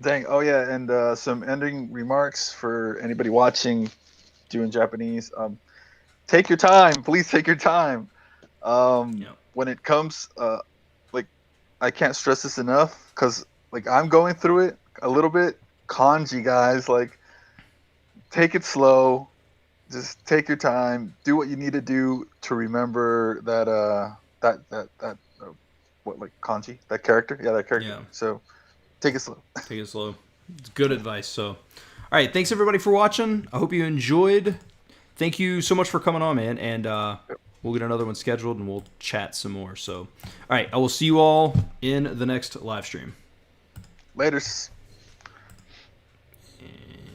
Dang. Oh yeah, and some ending remarks for anybody watching, doing Japanese. Take your time, please take your time. When it comes, I can't stress this enough, because I'm going through it a little bit. Kanji, guys, take it slow. Just take your time. Do what you need to do to remember that Kanji, that character. Yeah, that character. Yeah. So take it slow. Take it slow. It's good advice. So, all right. Thanks everybody for watching. I hope you enjoyed. Thank you so much for coming on, man. And we'll get another one scheduled and we'll chat some more. So, all right. I will see you all in the next live stream. Laters.